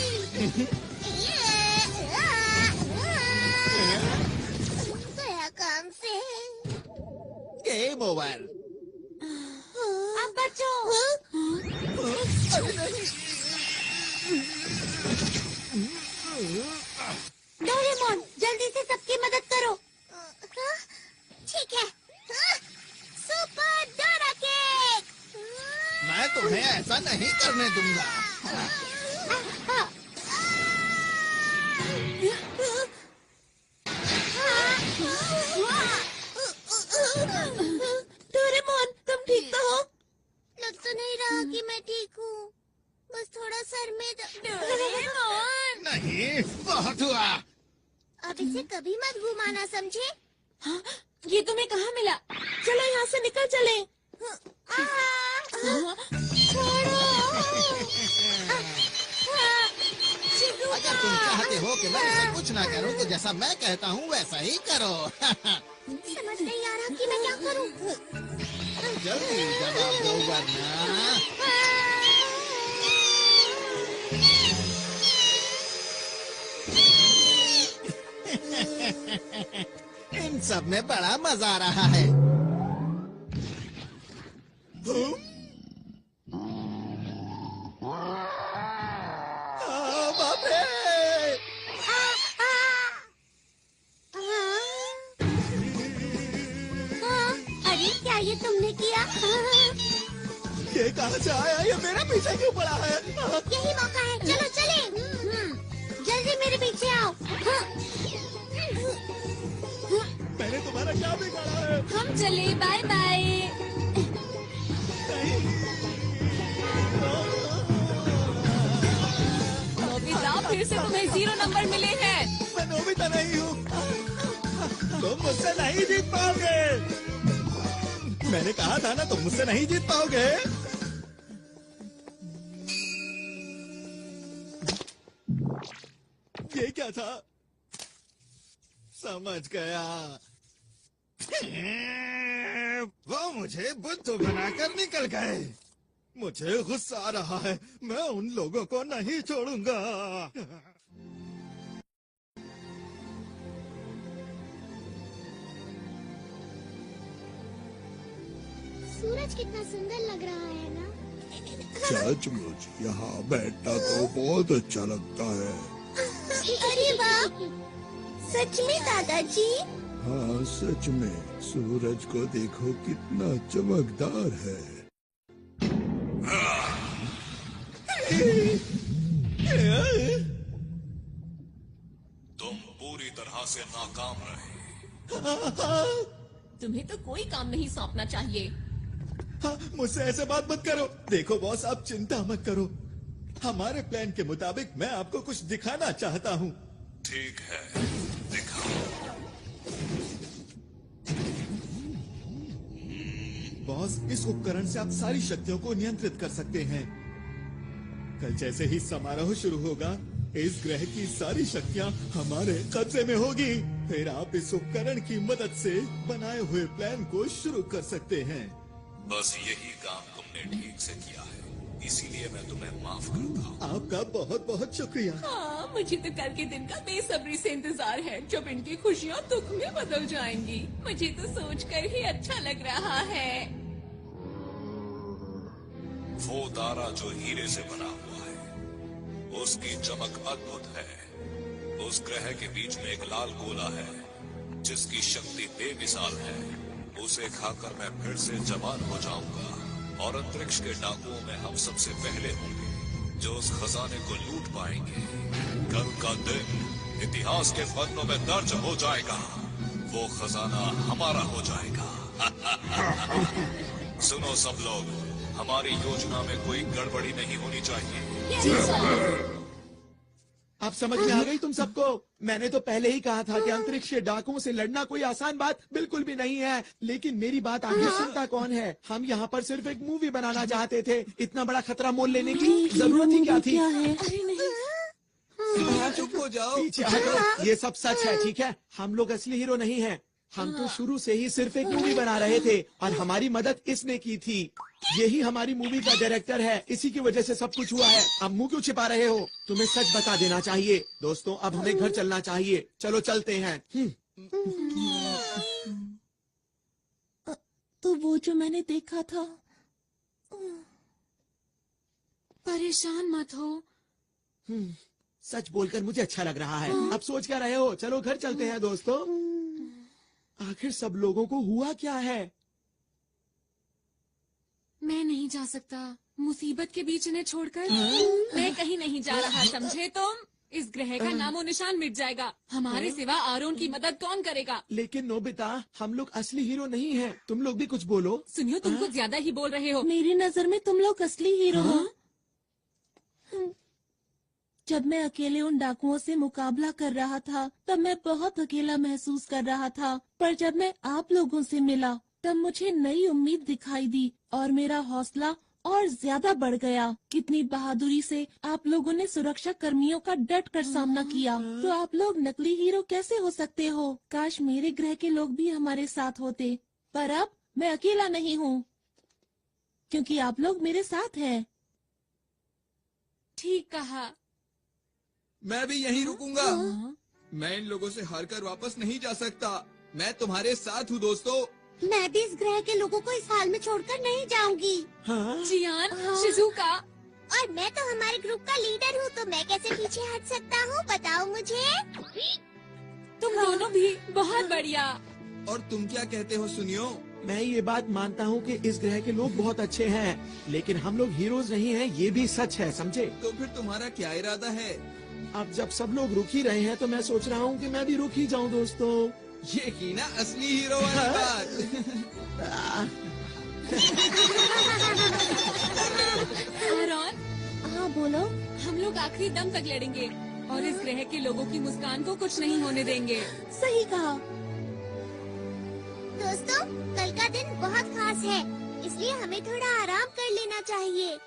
[SPEAKER 2] गया काम से।
[SPEAKER 10] Game over.
[SPEAKER 6] अब बचो। डोरेमोन, जल्दी से सबकी मदद करो।
[SPEAKER 2] ठीक है। Super Dora cake.
[SPEAKER 10] मैं तुम्हें ऐसा नहीं करने दूंगा।
[SPEAKER 6] डोरेमोन, तुम ठीक तो हो?
[SPEAKER 2] लग तो नहीं रहा कि मैं ठीक हूँ। बस थोड़ा सर में
[SPEAKER 1] डोरेमोन!
[SPEAKER 10] नहीं, बहुत हुआ।
[SPEAKER 2] अब इसे कभी मत घुमाना, समझे?
[SPEAKER 1] हाँ, ये तुम्हें कहाँ मिला?
[SPEAKER 6] चलो यहाँ से निकल चले।
[SPEAKER 10] अगर तुम चाहते हो कि मैं इसे कुछ ना करूं, तो जैसा मैं कहता हूँ वैसा ही करो।
[SPEAKER 2] समझ नहीं आ रहा कि मैं क्या करूँ।
[SPEAKER 10] जल्दी जवाब दो वरना। इन सब में बड़ा मजा आ रहा है। बाप रे!
[SPEAKER 2] अरे क्या ये तुमने किया?
[SPEAKER 10] ये कहाँ से आया? ये मेरे पीछे क्यों पड़ा है?
[SPEAKER 2] यही मौका है, चलो चले। जल्दी मेरे पीछे आओ।
[SPEAKER 10] मैंने तुम्हारा क्या बिगाड़ा है?
[SPEAKER 1] हम चले, बाय बाय। नोबिता, फिर से तुम्हें 0 नंबर मिले हैं।
[SPEAKER 10] मैं नोबिता नहीं हूँ। तुम मुझसे नहीं जीत पाओगे। मैंने कहा था ना, तुम मुझसे नहीं जीत पाओगे। गया था। समझ गया। वो मुझे बुद्धू बनाकर निकल गए। मुझे गुस्सा आ रहा है। मैं उन लोगों को नहीं छोड़ूंगा।
[SPEAKER 2] सूरज कितना सुंदर लग रहा है ना?
[SPEAKER 9] सचमुच यहाँ बैठना तो बहुत अच्छा लगता है।
[SPEAKER 2] अरे वाह, सच में दादाजी?
[SPEAKER 9] हाँ सच में। सूरज को देखो कितना चमकदार है।
[SPEAKER 5] तुम पूरी तरह से नाकाम रहे।
[SPEAKER 8] तुम्हें तो कोई काम नहीं सौंपना चाहिए।
[SPEAKER 10] हाँ, मुझसे ऐसे बात मत करो। देखो बॉस, आप चिंता मत करो। हमारे प्लान के मुताबिक मैं आपको कुछ दिखाना चाहता हूँ।
[SPEAKER 5] ठीक है, दिखाओ।
[SPEAKER 10] बॉस, इस उपकरण से आप सारी शक्तियों को नियंत्रित कर सकते हैं। कल जैसे ही समारोह शुरू होगा, इस ग्रह की सारी शक्तियाँ हमारे कब्जे में होगी। फिर आप इस उपकरण की मदद से बनाए हुए प्लान को शुरू कर सकते हैं।
[SPEAKER 5] बस यही काम तुमने ठीक से किया है, इसीलिए मैं तुम्हें माफ करता हूँ।
[SPEAKER 10] आपका बहुत बहुत शुक्रिया।
[SPEAKER 8] हाँ, मुझे तो कल के दिन का बेसब्री से इंतजार है, जब इनकी खुशियाँ दुख में बदल जाएंगी। मुझे तो सोचकर ही अच्छा लग रहा है।
[SPEAKER 5] वो तारा जो हीरे से बना हुआ है, उसकी चमक अद्भुत है। उस ग्रह के बीच में एक लाल गोला है, जिसकी शक्ति बेमिसाल है। उसे खाकर मैं फिर से जवान हो जाऊंगा और अंतरिक्ष के डाकुओं में हम सबसे पहले होंगे जो उस खजाने को लूट पाएंगे। कल का दिन इतिहास के पन्नों में दर्ज हो जाएगा। वो खजाना हमारा हो जाएगा। सुनो सब लोग, हमारी योजना में कोई गड़बड़ी नहीं होनी चाहिए।
[SPEAKER 4] अब समझ में आ गई तुम सबको? मैंने तो पहले ही कहा था कि अंतरिक्ष के डाकुओं से लड़ना कोई आसान बात बिल्कुल भी नहीं है। लेकिन मेरी बात आगे सुनता कौन है? हम यहाँ पर सिर्फ एक मूवी बनाना चाहते थे। इतना बड़ा खतरा मोल लेने की जरूरत ही क्या थी?
[SPEAKER 6] अरे नहीं,
[SPEAKER 3] चुप हो जाओ।
[SPEAKER 4] पीछे हटो। ये सब सच है, ठीक है? हम लोग असली हीरो नहीं हैं। हम तो शुरू से ही सिर्फ एक मूवी बना रहे थे और हमारी मदद इसने की थी। यही हमारी मूवी का डायरेक्टर है। इसी की वजह से सब कुछ हुआ है। अब मुंह क्यों छिपा रहे हो? तुम्हें सच बता देना चाहिए। दोस्तों, अब हमें घर चलना चाहिए। चलो चलते हैं।
[SPEAKER 6] तो वो जो मैंने देखा था।
[SPEAKER 1] परेशान मत हो।
[SPEAKER 4] सच बोलकर मुझे अच्छा लग रहा है। अब सोच क्या रहे हो? चलो घर चलते हैं दोस्तों। आखिर सब लोगों को हुआ क्या है?
[SPEAKER 1] मैं नहीं जा सकता मुसीबत के बीच इन्हें छोड़कर। मैं कहीं नहीं जा रहा, समझे तुम? इस ग्रह का नामो निशान मिट जाएगा। हमारे सिवा आरोन की मदद कौन करेगा?
[SPEAKER 4] लेकिन नोबिता, हम लोग असली हीरो नहीं हैं। तुम लोग भी कुछ बोलो।
[SPEAKER 1] सुनियो, तुम कुछ ज्यादा ही बोल रहे हो।
[SPEAKER 6] मेरी नजर में तुम लोग असली हीरो हो। जब मैं अकेले उन डाकुओं से मुकाबला कर रहा था, तब मैं बहुत अकेला महसूस कर रहा था। पर जब मैं आप लोगों से मिला, तब मुझे नई उम्मीद दिखाई दी और मेरा हौसला और ज्यादा बढ़ गया। कितनी बहादुरी से आप लोगों ने सुरक्षा कर्मियों का डट कर सामना किया। तो आप लोग नकली हीरो कैसे हो सकते हो? काश मेरे ग्रह के लोग भी हमारे साथ होते। पर अब मैं अकेला नहीं हूँ, क्योंकि आप लोग मेरे साथ हैं।
[SPEAKER 1] ठीक कहा।
[SPEAKER 3] मैं भी यहीं रुकूंगा। मैं इन लोगों से हारकर वापस नहीं जा सकता। मैं तुम्हारे साथ हूँ दोस्तों।
[SPEAKER 2] मैं भी इस ग्रह के लोगों को इस हाल में छोड़कर नहीं जाऊंगी।
[SPEAKER 1] जियान, शिजुका।
[SPEAKER 2] और मैं तो हमारे ग्रुप का लीडर हूँ, तो मैं कैसे पीछे हट सकता हूँ? बताओ मुझे।
[SPEAKER 1] तुम दोनों भी बहुत बढ़िया।
[SPEAKER 3] और तुम क्या कहते हो सुनियो?
[SPEAKER 4] मैं ये बात मानता हूँ कि इस ग्रह के लोग बहुत अच्छे हैं, लेकिन हम लोग हीरोज नहीं हैं, ये भी सच है, समझे?
[SPEAKER 3] तो फिर तुम्हारा क्या इरादा है?
[SPEAKER 4] अब जब सब लोग रुक ही रहे हैं, तो मैं सोच रहा हूँ कि मैं भी रुक ही जाऊँ दोस्तों।
[SPEAKER 3] ये की ना असली हीरो वाली बात।
[SPEAKER 1] आरोन,
[SPEAKER 6] हाँ बोलो।
[SPEAKER 1] हम लोग आखिरी दम तक लड़ेंगे और इस ग्रह के लोगों की मुस्कान को कुछ नहीं होने देंगे।
[SPEAKER 6] सही कहा।
[SPEAKER 2] दोस्तों, कल का दिन बहुत खास है, इसलिए हमें थोड़ा आराम कर लेना चाहिए।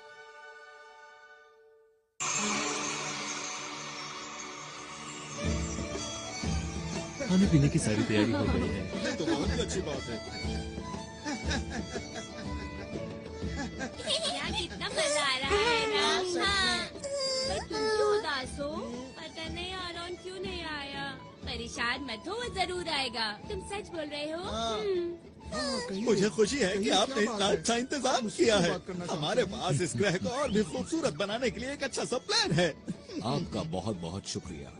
[SPEAKER 12] खाने पीने की सारी तैयारी हो गई है।
[SPEAKER 10] ये तो बहुत ही अच्छी बात है।
[SPEAKER 2] यार कितना मजा आ रहा है ना। हाँ। तुम क्यों उदास हो? पता नहीं आरोन क्यों नहीं आया। परेशान मत हो, वो जरूर आएगा। तुम सच बोल रहे हो?
[SPEAKER 10] मुझे खुशी है कि आपने इतना अच्छा इंतजाम किया है। हमारे पास इस ग्रह को और भी खूबसूरत बनाने के लिए एक अच्छा सा प्लान है।
[SPEAKER 5] आपका बहुत बहुत शुक्रिया।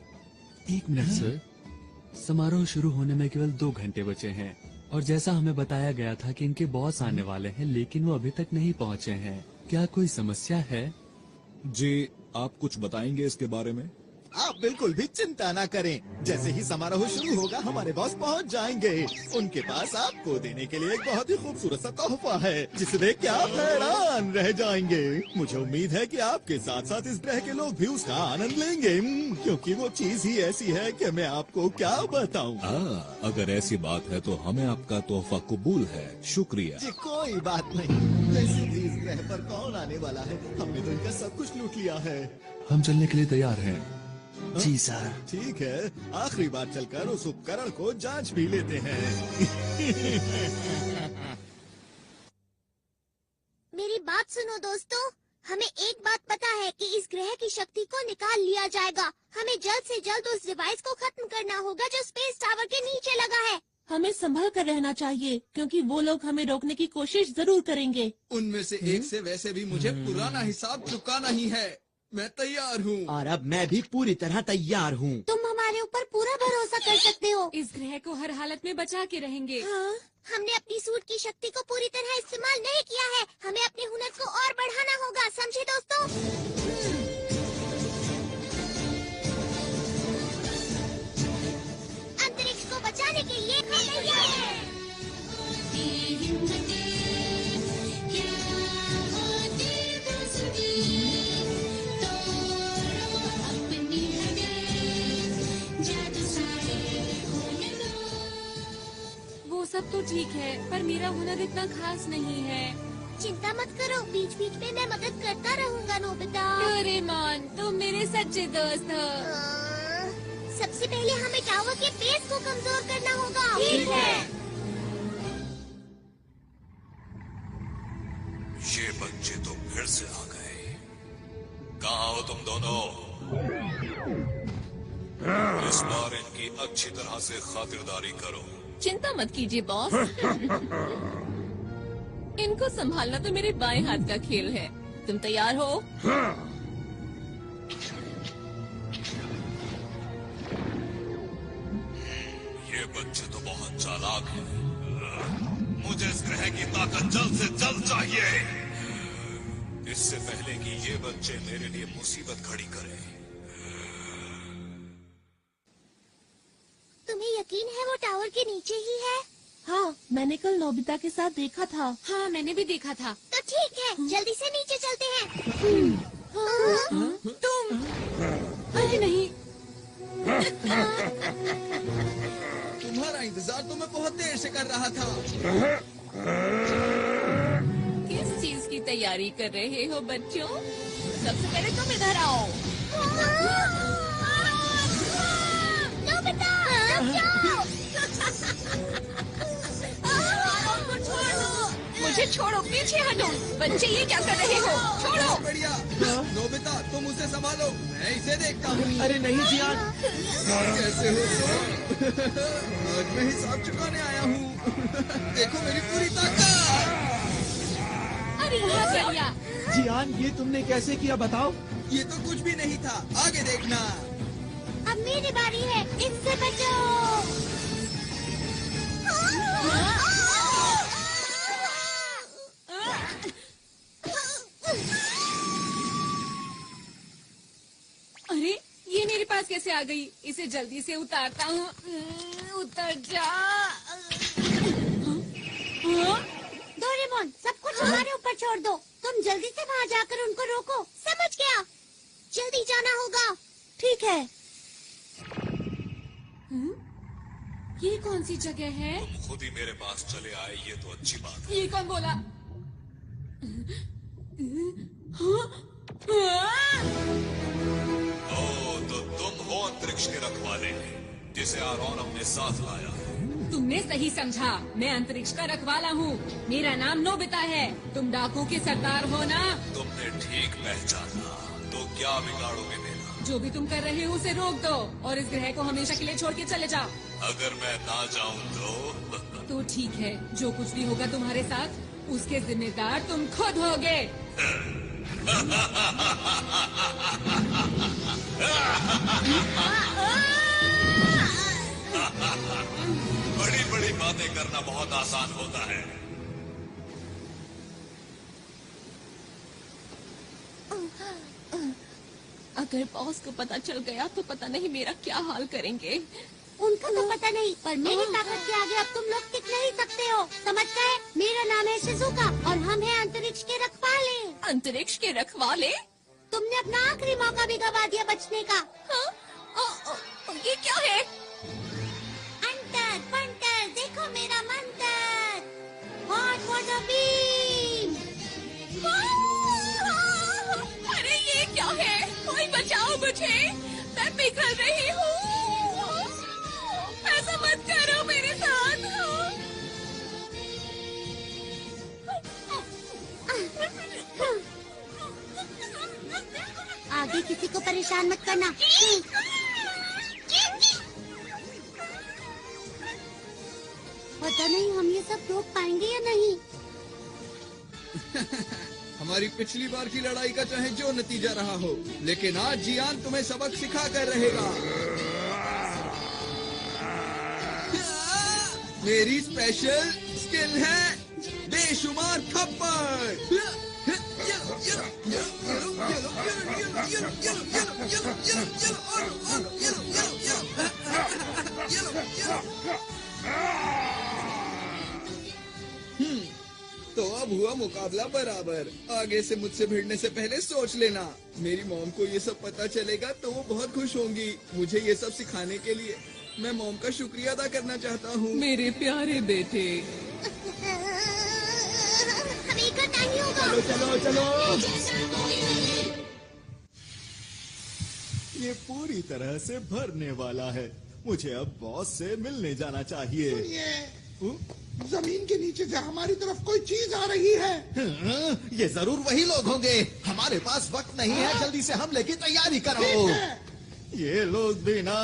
[SPEAKER 12] 1 मिनट सर, समारोह शुरू होने में केवल 2 घंटे बचे हैं और जैसा हमें बताया गया था कि इनके बॉस आने वाले हैं, लेकिन वो अभी तक नहीं पहुंचे हैं। क्या कोई समस्या है?
[SPEAKER 5] जी, आप कुछ बताएंगे इसके बारे में?
[SPEAKER 10] आप बिल्कुल भी चिंता ना करें। जैसे ही समारोह शुरू होगा हमारे बॉस पहुंच जाएंगे। उनके पास आपको देने के लिए एक बहुत ही खूबसूरत सा तोहफा है जिसे देख के आप हैरान रह जाएंगे। मुझे उम्मीद है कि आपके साथ साथ इस ग्रह के लोग भी उसका आनंद लेंगे, क्योंकि वो चीज ही ऐसी है कि मैं आपको क्या बताऊं।
[SPEAKER 5] अगर ऐसी बात है तो हमें आपका तोहफा कबूल है। शुक्रिया।
[SPEAKER 10] जी कोई बात नहीं। वैसे भी इस ग्रह पर कौन आने वाला है? हमने तो इनका सब कुछ लूट लिया है।
[SPEAKER 12] हम चलने के लिए तैयार हैं। जी सर।
[SPEAKER 10] ठीक है, आखिरी बार चलकर उस उपकरण को जांच भी लेते हैं।
[SPEAKER 2] मेरी बात सुनो दोस्तों, हमें एक बात पता है कि इस ग्रह की शक्ति को निकाल लिया जाएगा। हमें जल्द से जल्द उस डिवाइस को खत्म करना होगा जो स्पेस टावर के नीचे लगा है।
[SPEAKER 6] हमें संभल कर रहना चाहिए क्योंकि वो लोग हमें रोकने की कोशिश जरूर करेंगे।
[SPEAKER 3] उनमें से एक से वैसे भी मुझे पुराना हिसाब चुकाना ही है। मैं तैयार हूँ।
[SPEAKER 4] और अब मैं भी पूरी तरह तैयार हूँ।
[SPEAKER 2] तुम हमारे ऊपर पूरा भरोसा कर सकते हो।
[SPEAKER 1] इस ग्रह को हर हालत में बचा के रहेंगे।
[SPEAKER 2] हाँ, हमने अपनी सूट की शक्ति को पूरी तरह इस्तेमाल नहीं किया है। हमें अपने हुनर को और बढ़ाना होगा, समझे दोस्तों? अंतरिक्ष को बचाने के लिए हम तैयार हैं।
[SPEAKER 1] वो सब तो ठीक है, पर मेरा हुनर इतना खास नहीं है।
[SPEAKER 2] चिंता मत करो, बीच बीच में मैं मदद करता रहूंगा नोबिता।
[SPEAKER 1] डोरेमोन, तुम मेरे सच्चे दोस्त हो।
[SPEAKER 2] सबसे पहले हमें टावर के बेस को कमजोर करना होगा।
[SPEAKER 1] ठीक है।
[SPEAKER 5] ये बच्चे तो फिर से आ गए। कहाँ हो तुम दोनों? इस बार इनकी अच्छी तरह से खातिरदारी करो।
[SPEAKER 8] चिंता मत कीजिए बॉस। इनको संभालना तो मेरे बाएं हाथ का खेल है। तुम तैयार हो?
[SPEAKER 5] ये बच्चे तो बहुत चालाक हैं। मुझे इस ग्रह की ताकत जल्द से जल्द चाहिए, इससे पहले कि ये बच्चे मेरे लिए मुसीबत खड़ी करें।
[SPEAKER 2] तुम्हें यकीन है वो टावर के नीचे ही है?
[SPEAKER 6] हाँ, मैंने कल नोबिता के साथ देखा था।
[SPEAKER 1] हाँ, मैंने भी देखा था।
[SPEAKER 2] तो ठीक है, जल्दी से नीचे चलते हैं।
[SPEAKER 1] तुम? अरे नहीं।
[SPEAKER 3] तुम्हारा इंतजार तो मैं बहुत देर से कर रहा था।
[SPEAKER 8] किस चीज की तैयारी कर रहे हो बच्चों? सबसे पहले तुम इधर आओ।
[SPEAKER 2] नोबिता, रुक जाओ।
[SPEAKER 8] मुझे छोड़ो, पीछे हटो। बच्चे ये क्या कर रहे हो? छोड़ो।
[SPEAKER 3] बढ़िया। नोबिता, तुम उसे संभालो, मैं इसे देखता हूँ।
[SPEAKER 4] अरे नहीं जियान।
[SPEAKER 3] कैसे हो तुम? आज मैं हिसाब चुकाने आया हूँ। देखो मेरी पूरी ताकत।
[SPEAKER 1] अरे क्या कर लिया?
[SPEAKER 4] जियान, ये तुमने कैसे किया बताओ?
[SPEAKER 3] ये तो कुछ भी नहीं था, आगे देखना।
[SPEAKER 2] अब मेरी बारी है, इनसे बचो।
[SPEAKER 1] अरे ये मेरे पास कैसे आ गई? इसे जल्दी से उतारता हूँ। उतर जा।
[SPEAKER 2] डोरेमोन, सब कुछ हमारे ऊपर छोड़ दो। तुम जल्दी से वहाँ जाकर उनको रोको, समझ गया? जल्दी जाना होगा।
[SPEAKER 6] ठीक है।
[SPEAKER 1] ये कौन सी जगह है?
[SPEAKER 5] तुम खुद ही मेरे पास चले आए, ये तो अच्छी बात है।
[SPEAKER 1] ये कौन बोला?
[SPEAKER 5] ओ, तो तुम हो अंतरिक्ष के रखवाले। जिसे आरोन अपने साथ लाया है।
[SPEAKER 1] तुमने सही समझा, मैं अंतरिक्ष का रखवाला हूँ। मेरा नाम नोबिता है। तुम डाकुओं के सरदार हो ना?
[SPEAKER 5] तुमने ठीक पहचाना। तो क्या बिगाड़ोगे मेरा?
[SPEAKER 1] जो भी तुम कर रहे हो उसे रोक दो और इस ग्रह को हमेशा के लिए छोड़ के चले जाओ।
[SPEAKER 5] अगर मैं ना जाऊँ
[SPEAKER 1] तो ठीक है, जो कुछ भी होगा तुम्हारे साथ उसके जिम्मेदार तुम खुद होगे।
[SPEAKER 5] बड़ी बड़ी बातें करना बहुत आसान होता है।
[SPEAKER 8] अगर बॉस को पता चल गया तो पता नहीं मेरा क्या हाल करेंगे।
[SPEAKER 2] उनका तो पता नहीं, पर मेरी ताकत के आगे अब तुम लोग टिक नहीं सकते हो, समझ गए? मेरा नाम है शिजुका और हम हैं अंतरिक्ष के रखवाले।
[SPEAKER 8] अंतरिक्ष के रखवाले?
[SPEAKER 2] तुमने अपना आखिरी मौका भी गवा दिया बचने का।
[SPEAKER 8] हाँ? ये क्या है?
[SPEAKER 2] अंतर पंटर, देखो मेरा मंत्र, हॉट वाटर बीम।
[SPEAKER 8] अरे ये क्या है? कोई बचाओ मुझे, मैं पिघल रही हूँ। ऐसा मत करो मेरे साथ।
[SPEAKER 2] आगे किसी को परेशान मत करना। पता नहीं हम ये सब रोक पाएंगे या नहीं।
[SPEAKER 3] हमारी पिछली बार की लड़ाई का चाहे जो नतीजा रहा हो, लेकिन आज जियान तुम्हें सबक सिखा कर रहेगा। मेरी स्पेशल स्किल है बेशुमार थप्पड़। तो अब हुआ मुकाबला बराबर। आगे से मुझसे भिड़ने से पहले सोच लेना। मेरी मॉम को ये सब पता चलेगा तो वो बहुत खुश होंगी। मुझे ये सब सिखाने के लिए मैं मॉम का शुक्रिया अदा करना चाहता हूँ।
[SPEAKER 8] मेरे प्यारे बेटे।
[SPEAKER 2] हमें इकट्ठा ही होगा।
[SPEAKER 4] चलो चलो
[SPEAKER 10] ये पूरी तरह से भरने वाला है। मुझे अब बॉस से मिलने जाना चाहिए।
[SPEAKER 11] जमीन के नीचे से हमारी तरफ कोई चीज आ रही है।
[SPEAKER 13] ये जरूर वही लोग होंगे। हमारे पास वक्त नहीं है, जल्दी से हमले की तैयारी करो।
[SPEAKER 10] ये लोग भी ना।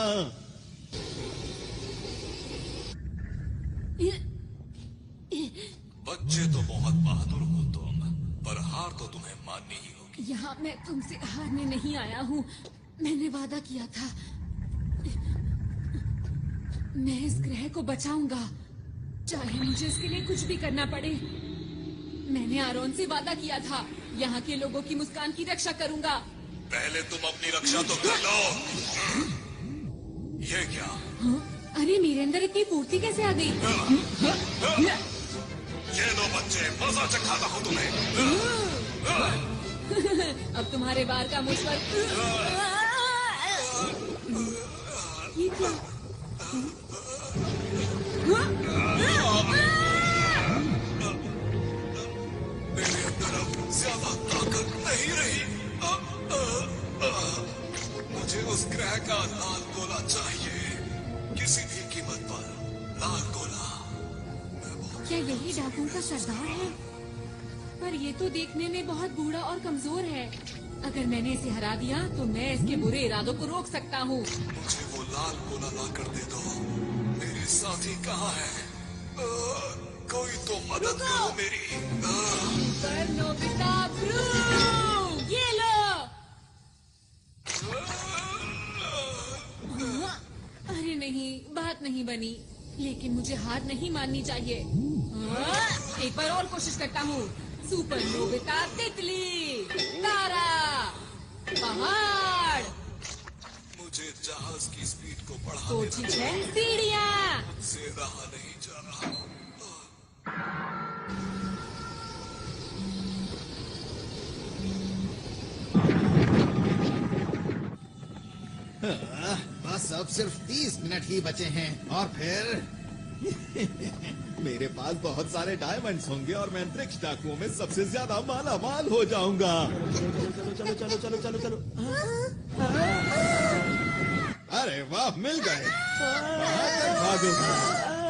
[SPEAKER 5] बच्चे तो बहुत बहादुर हो तुम, पर हार तो तुम्हें माननी ही होगी।
[SPEAKER 1] यहाँ मैं तुमसे हारने नहीं आया हूँ। मैंने वादा किया था, मैं इस ग्रह को बचाऊंगा, चाहे मुझे इसके लिए कुछ भी करना पड़े। मैंने आरोन से वादा किया था, यहाँ के लोगों की मुस्कान की रक्षा करूंगा।
[SPEAKER 5] पहले तुम अपनी रक्षा तो कर लो। ये क्या?
[SPEAKER 1] हाँ? अरे मेरे अंदर इतनी फुर्ती कैसे आ गई?
[SPEAKER 5] ये लो बच्चे, मजा चखाता हूँ तुम्हें।
[SPEAKER 1] अब तुम्हारे बार का मुझ पर। ये क्या?
[SPEAKER 5] मेरे अंदर अब ज्यादा ताकत नहीं रही। मुझे उस ग्रह का लाल गोला चाहिए, किसी भी कीमत पर लाल गोला।
[SPEAKER 1] क्या यही डाकुओं का सरदार है? पर ये तो देखने में बहुत बूढ़ा और कमजोर है। अगर मैंने इसे हरा दिया तो मैं इसके बुरे इरादों को रोक सकता हूँ।
[SPEAKER 5] मुझे वो लाल गोला ला कर दे दो। मेरे साथी कहाँ है? कोई तो मदद करो मेरी।
[SPEAKER 1] पर नोबिता ब्रू, ये लो। अरे नहीं, बात नहीं बनी, लेकिन मुझे हार नहीं माननी चाहिए। एक बार और कोशिश करता हूँ। सुपर नोबिता तितली, तारा, पहाड़।
[SPEAKER 5] मुझे जहाज की स्पीड को बढ़ाने
[SPEAKER 1] तो ठीक है, सीढ़ियाँ।
[SPEAKER 5] से रहा नहीं जा रहा।
[SPEAKER 13] बस अब सिर्फ 30 मिनट ही बचे हैं और फिर
[SPEAKER 10] मेरे पास बहुत सारे डायमंड्स होंगे और मैं अंतरिक्ष डाकुओं में सबसे ज्यादा माला माल हो जाऊंगा।
[SPEAKER 4] चलो चलो चलो चलो चलो चलो।
[SPEAKER 10] अरे वाह, मिल गए। कहाँ तक भागोगे?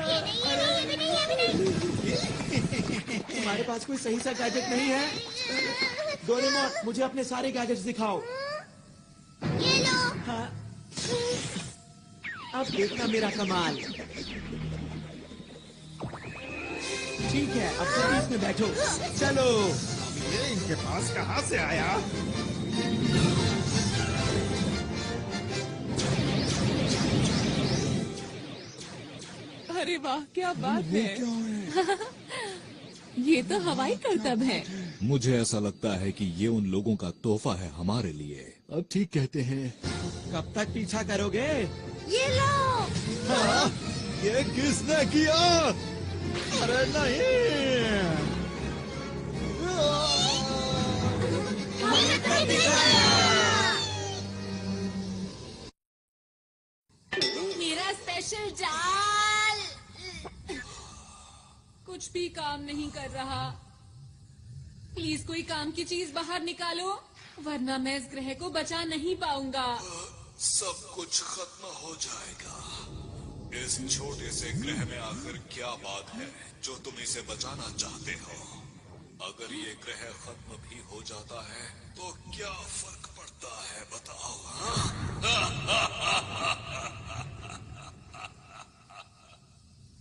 [SPEAKER 2] ये नहीं, ये नहीं, ये भी नहीं, ये भी नहीं।
[SPEAKER 4] तुम्हारे पास कोई सही सा गैजेट नहीं है? डोरेमोन, मुझे अपने सारे गैजेट्स दिखाओ।
[SPEAKER 2] ये लो।
[SPEAKER 4] हाँ। अब देखना मेरा कमाल। ठीक है, अब जल्दी इसमें बैठो। चलो।
[SPEAKER 10] ये इनके पास कहाँ से आया?
[SPEAKER 8] अरे वाह, क्या बात है। ये तो हवाई करतब है।
[SPEAKER 5] मुझे ऐसा लगता है कि ये उन लोगों का तोहफा है हमारे लिए।
[SPEAKER 10] अब ठीक कहते हैं।
[SPEAKER 4] कब तक पीछा करोगे?
[SPEAKER 2] ये लो।
[SPEAKER 10] हाँ, ये किसने किया? अरे नहीं।
[SPEAKER 1] मेरा स्पेशल जाल कुछ भी काम नहीं कर रहा। प्लीज कोई काम की चीज बाहर निकालो, वरना मैं इस ग्रह को बचा नहीं पाऊंगा।
[SPEAKER 5] सब कुछ खत्म हो जाएगा। इस छोटे से ग्रह में आखिर क्या बात है जो तुम इसे बचाना चाहते हो? अगर ये ग्रह खत्म भी हो जाता है तो क्या फर्क पड़ता है, बताओ?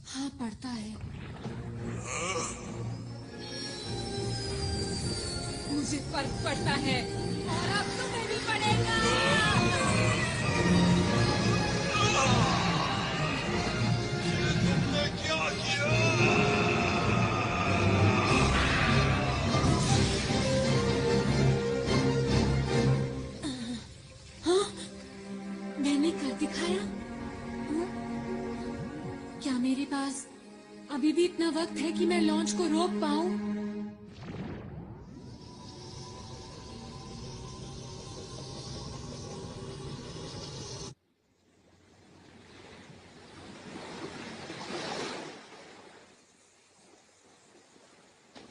[SPEAKER 1] हाँ, पड़ता है। मुझे फर्क पड़ता है, और अब तुम्हें भी पड़ेगा।
[SPEAKER 5] तुमने क्या किया?
[SPEAKER 1] हाँ, मैंने कर दिखाया। हाँ? क्या मेरे पास अभी भी इतना वक्त है कि मैं लॉन्च को रोक पाऊं?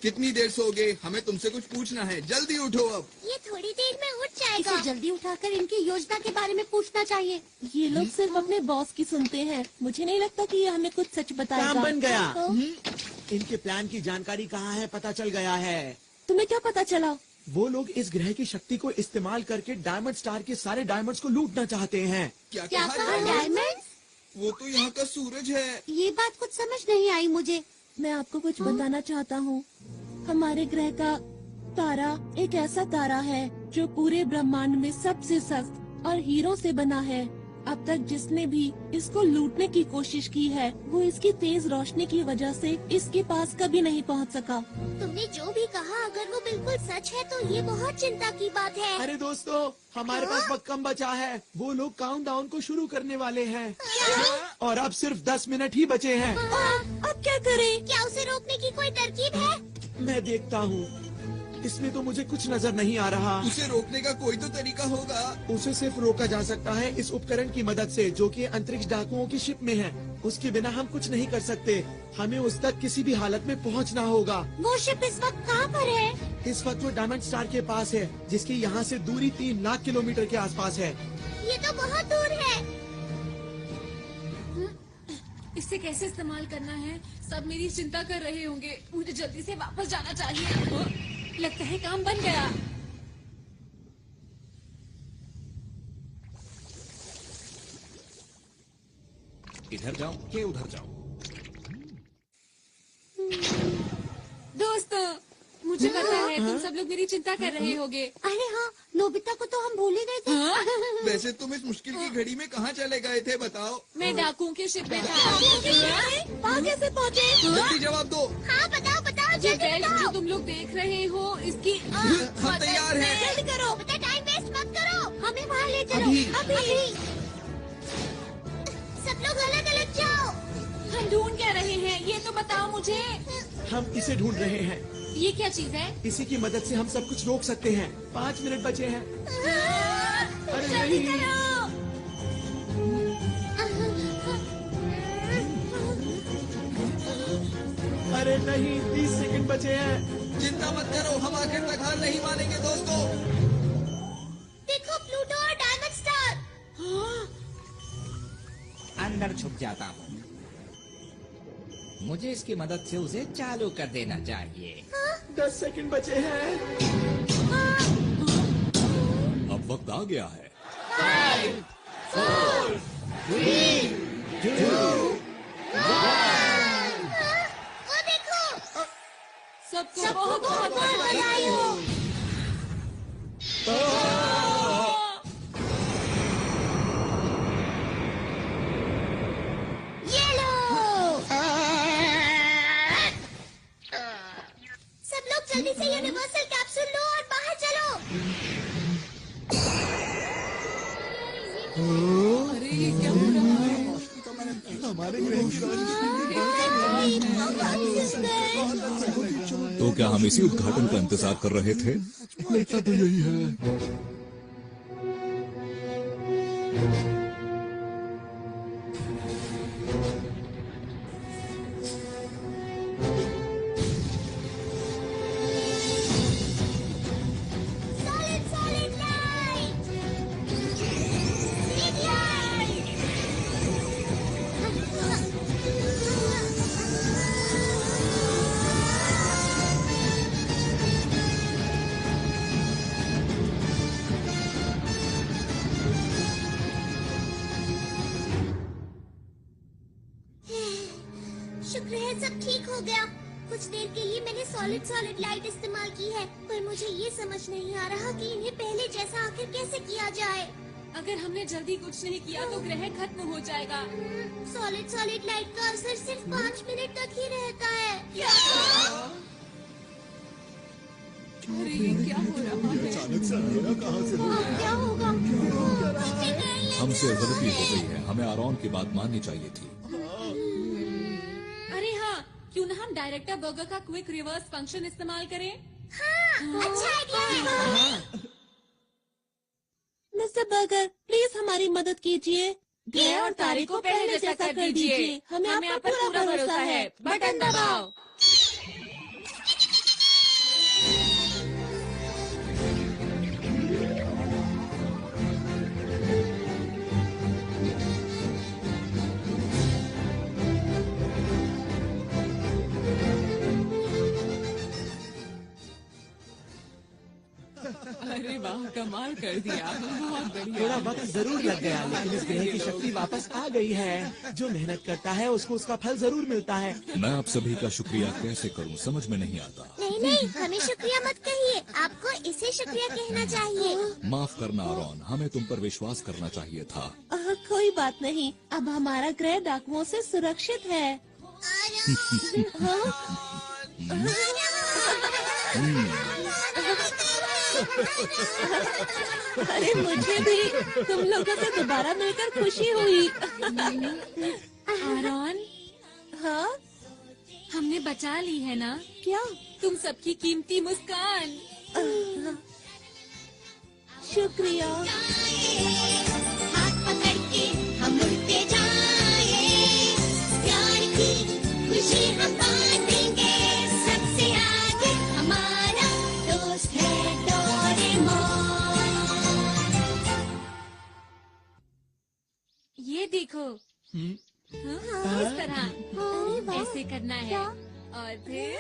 [SPEAKER 3] कितनी देर सोगे? हमें तुमसे कुछ पूछना है, जल्दी उठो अब।
[SPEAKER 2] ये थोड़ी देर में उठ जाएगा।
[SPEAKER 6] इसे जल्दी उठाकर इनकी योजना के बारे में पूछना चाहिए। ये लोग सिर्फ अपने बॉस की सुनते हैं। मुझे नहीं लगता कि ये हमें कुछ सच बताएगा।
[SPEAKER 4] काम बन गया।
[SPEAKER 6] तो?
[SPEAKER 4] इनके प्लान की जानकारी कहाँ है पता चल गया है।
[SPEAKER 6] तुम्हें क्या पता चला?
[SPEAKER 4] वो लोग इस ग्रह की शक्ति को इस्तेमाल करके डायमंड स्टार के सारे डायमंड्स को लूटना चाहते हैं।
[SPEAKER 3] क्या
[SPEAKER 2] क्या कहा? डायमंड?
[SPEAKER 3] वो तो यहाँ का सूरज है।
[SPEAKER 2] ये बात कुछ समझ नहीं आई मुझे।
[SPEAKER 6] मैं आपको कुछ बताना चाहता हूँ। हमारे ग्रह का तारा एक ऐसा तारा है जो पूरे ब्रह्मांड में सबसे सख्त और हीरो से बना है। अब तक जिसने भी इसको लूटने की कोशिश की है वो इसकी तेज रोशनी की वजह से इसके पास कभी नहीं पहुंच सका।
[SPEAKER 2] तुमने जो भी कहा अगर वो बिल्कुल सच है तो ये बहुत चिंता की बात है।
[SPEAKER 4] अरे दोस्तों, हमारे पास वक्त कम बचा है। वो लोग काउंटडाउन को शुरू करने वाले हैं और अब सिर्फ 10 मिनट ही बचे हैं।
[SPEAKER 6] अब क्या करें?
[SPEAKER 2] क्या उसे रोकने की कोई तरकीब है?
[SPEAKER 4] मैं देखता हूँ। इसमें तो मुझे कुछ नजर नहीं आ रहा।
[SPEAKER 3] उसे रोकने का कोई तो तरीका होगा।
[SPEAKER 4] उसे सिर्फ रोका जा सकता है इस उपकरण की मदद से जो कि अंतरिक्ष डाकुओं की शिप में है। उसके बिना हम कुछ नहीं कर सकते। हमें उस तक किसी भी हालत में पहुंचना होगा।
[SPEAKER 2] वो शिप इस वक्त कहाँ पर है?
[SPEAKER 4] इस वक्त वो डायमंड स्टार के पास है, जिसकी यहाँ से दूरी 3 लाख किलोमीटर के आसपास है।
[SPEAKER 2] ये तो बहुत दूर है।
[SPEAKER 1] इसे कैसे इस्तेमाल करना है? सब मेरी चिंता कर रहे होंगे। मुझे जल्दी से वापस जाना चाहिए। लगता है काम बन गया।
[SPEAKER 5] इधर जाओ कि उधर जाओ?
[SPEAKER 1] दोस्तों, मुझे पता है तुम सब लोग मेरी चिंता कर रहे होगे।
[SPEAKER 2] अरे हाँ, नोबिता को तो हम भूल ही गए थे।
[SPEAKER 3] वैसे तुम इस मुश्किल की घड़ी में कहाँ चले गए थे, बताओ?
[SPEAKER 1] मैं डाकुओं के शिप में था।
[SPEAKER 6] वहाँ कैसे पहुँचे?
[SPEAKER 3] जल्दी जवाब दो।
[SPEAKER 2] हाँ बताओ बताओ,
[SPEAKER 1] ये
[SPEAKER 2] जल्दी
[SPEAKER 1] बेल्ट
[SPEAKER 2] बताओ।
[SPEAKER 1] जो तुम लोग देख रहे हो इसकी
[SPEAKER 3] हम तैयार हैं।
[SPEAKER 2] जल्दी करो, बेटा टाइम वेस्ट मत करो। हमें वहाँ ले चलो।
[SPEAKER 3] अभी।
[SPEAKER 2] अभी। सब लोग अलग अलग जाओ।
[SPEAKER 1] हम ढूंढ क्या रहे हैं ये तो बताओ मुझे।
[SPEAKER 4] हम इसे ढूंढ रहे हैं।
[SPEAKER 1] ये क्या चीज है?
[SPEAKER 4] इसी की मदद से हम सब कुछ रोक सकते हैं। 5 मिनट बचे हैं। अरे
[SPEAKER 1] जल्दी
[SPEAKER 4] नहीं।
[SPEAKER 1] करो।
[SPEAKER 4] अरे नहीं, 30 सेकंड बचे हैं।
[SPEAKER 3] चिंता मत करो, हम आखिर तक हार नहीं मानेंगे दोस्तों।
[SPEAKER 2] देखो प्लूटो और डायमंड स्टार।
[SPEAKER 14] अंदर छुप जाता हूँ। मुझे इसकी मदद से उसे चालू कर देना चाहिए।
[SPEAKER 4] 10 सेकंड बचे हैं।
[SPEAKER 5] अब वक्त आ गया है।
[SPEAKER 2] 5, 4, 3, 2, 1। वो देखो।
[SPEAKER 1] सबको बहुत बहुत बधाई हो।
[SPEAKER 2] ये लो। सब लोग जल्दी से यूनिवर्सल कैप्सूल लो और बाहर चलो।
[SPEAKER 1] अरे ये क्या हो रहा है?
[SPEAKER 10] हमारे ग्रह की
[SPEAKER 5] तो क्या हम इसी उद्घाटन का इंतजार कर रहे थे?
[SPEAKER 9] लगता तो यही है।
[SPEAKER 2] Solid light. Big light. शुक्र है सब ठीक हो गया। कुछ देर के लिए मैंने सॉलिड लाइट इस्तेमाल की है, पर मुझे ये समझ नहीं आ रहा कि इन्हें पहले जैसा आखिर कैसे किया जाए।
[SPEAKER 1] अगर हमने जल्दी कुछ नहीं किया तो ग्रह खत्म हो जाएगा।
[SPEAKER 2] सॉलिड लाइट का असर सिर्फ 5 मिनट तक ही रहता है।
[SPEAKER 1] अरे ये क्या हो रहा है?
[SPEAKER 10] अचानक से अंधेरा कहाँ से हो गया?
[SPEAKER 2] क्या होगा?
[SPEAKER 5] हमसे गलती हो गई है। हमें आरॉन की बात माननी चाहिए थी।
[SPEAKER 1] अरे हाँ, क्यों ना हम डायरेक्टर बर्गर का क्विक रिवर्स फंक्शन इस्तेमाल करें?
[SPEAKER 2] हाँ, अच्छा आइडिया है।
[SPEAKER 6] मिस्टर बर्गर, प्लीज हमारी मदद कीजिए।
[SPEAKER 1] ग्रह और तारे को पहले जैसा कर दीजिए।
[SPEAKER 6] हमें आप पर पूरा भरोसा है।
[SPEAKER 1] बटन दबाओ। अरे वाह, कमाल कर दिया। बहुत बढ़िया।
[SPEAKER 4] थोड़ा वक्त जरूर लग गया, लेकिन इस ग्रह की शक्ति वापस आ गई है। जो मेहनत करता है उसको उसका फल जरूर मिलता है।
[SPEAKER 5] मैं आप सभी का शुक्रिया कैसे करूं, समझ में नहीं आता।
[SPEAKER 2] नहीं, हमें शुक्रिया मत कहिए। आपको इसे शुक्रिया कहना चाहिए।
[SPEAKER 5] माफ करना आरॉन, हमें तुम पर विश्वास करना चाहिए था।
[SPEAKER 6] कोई बात नहीं, अब हमारा ग्रह डाकुओं से सुरक्षित है। अरे मुझे भी तुम लोगों से दोबारा मिलकर खुशी हुई।
[SPEAKER 1] आरॉन,
[SPEAKER 6] हाँ,
[SPEAKER 1] हमने बचा ली है ना?
[SPEAKER 6] क्या?
[SPEAKER 1] तुम सबकी कीमती मुस्कान।
[SPEAKER 6] शुक्रिया।
[SPEAKER 2] हाथ पकड़ के हम उड़ते जाएं, प्यार की खुशी हम बांटेंगे। सबसे आगे हमारा दोस्त है डोरेमोन।
[SPEAKER 1] ये देखो। हाँ, इस तरह ऐसे करना है और फिर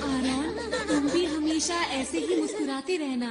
[SPEAKER 1] आरॉन, तुम भी हमेशा ऐसे ही मुस्कुराते रहना।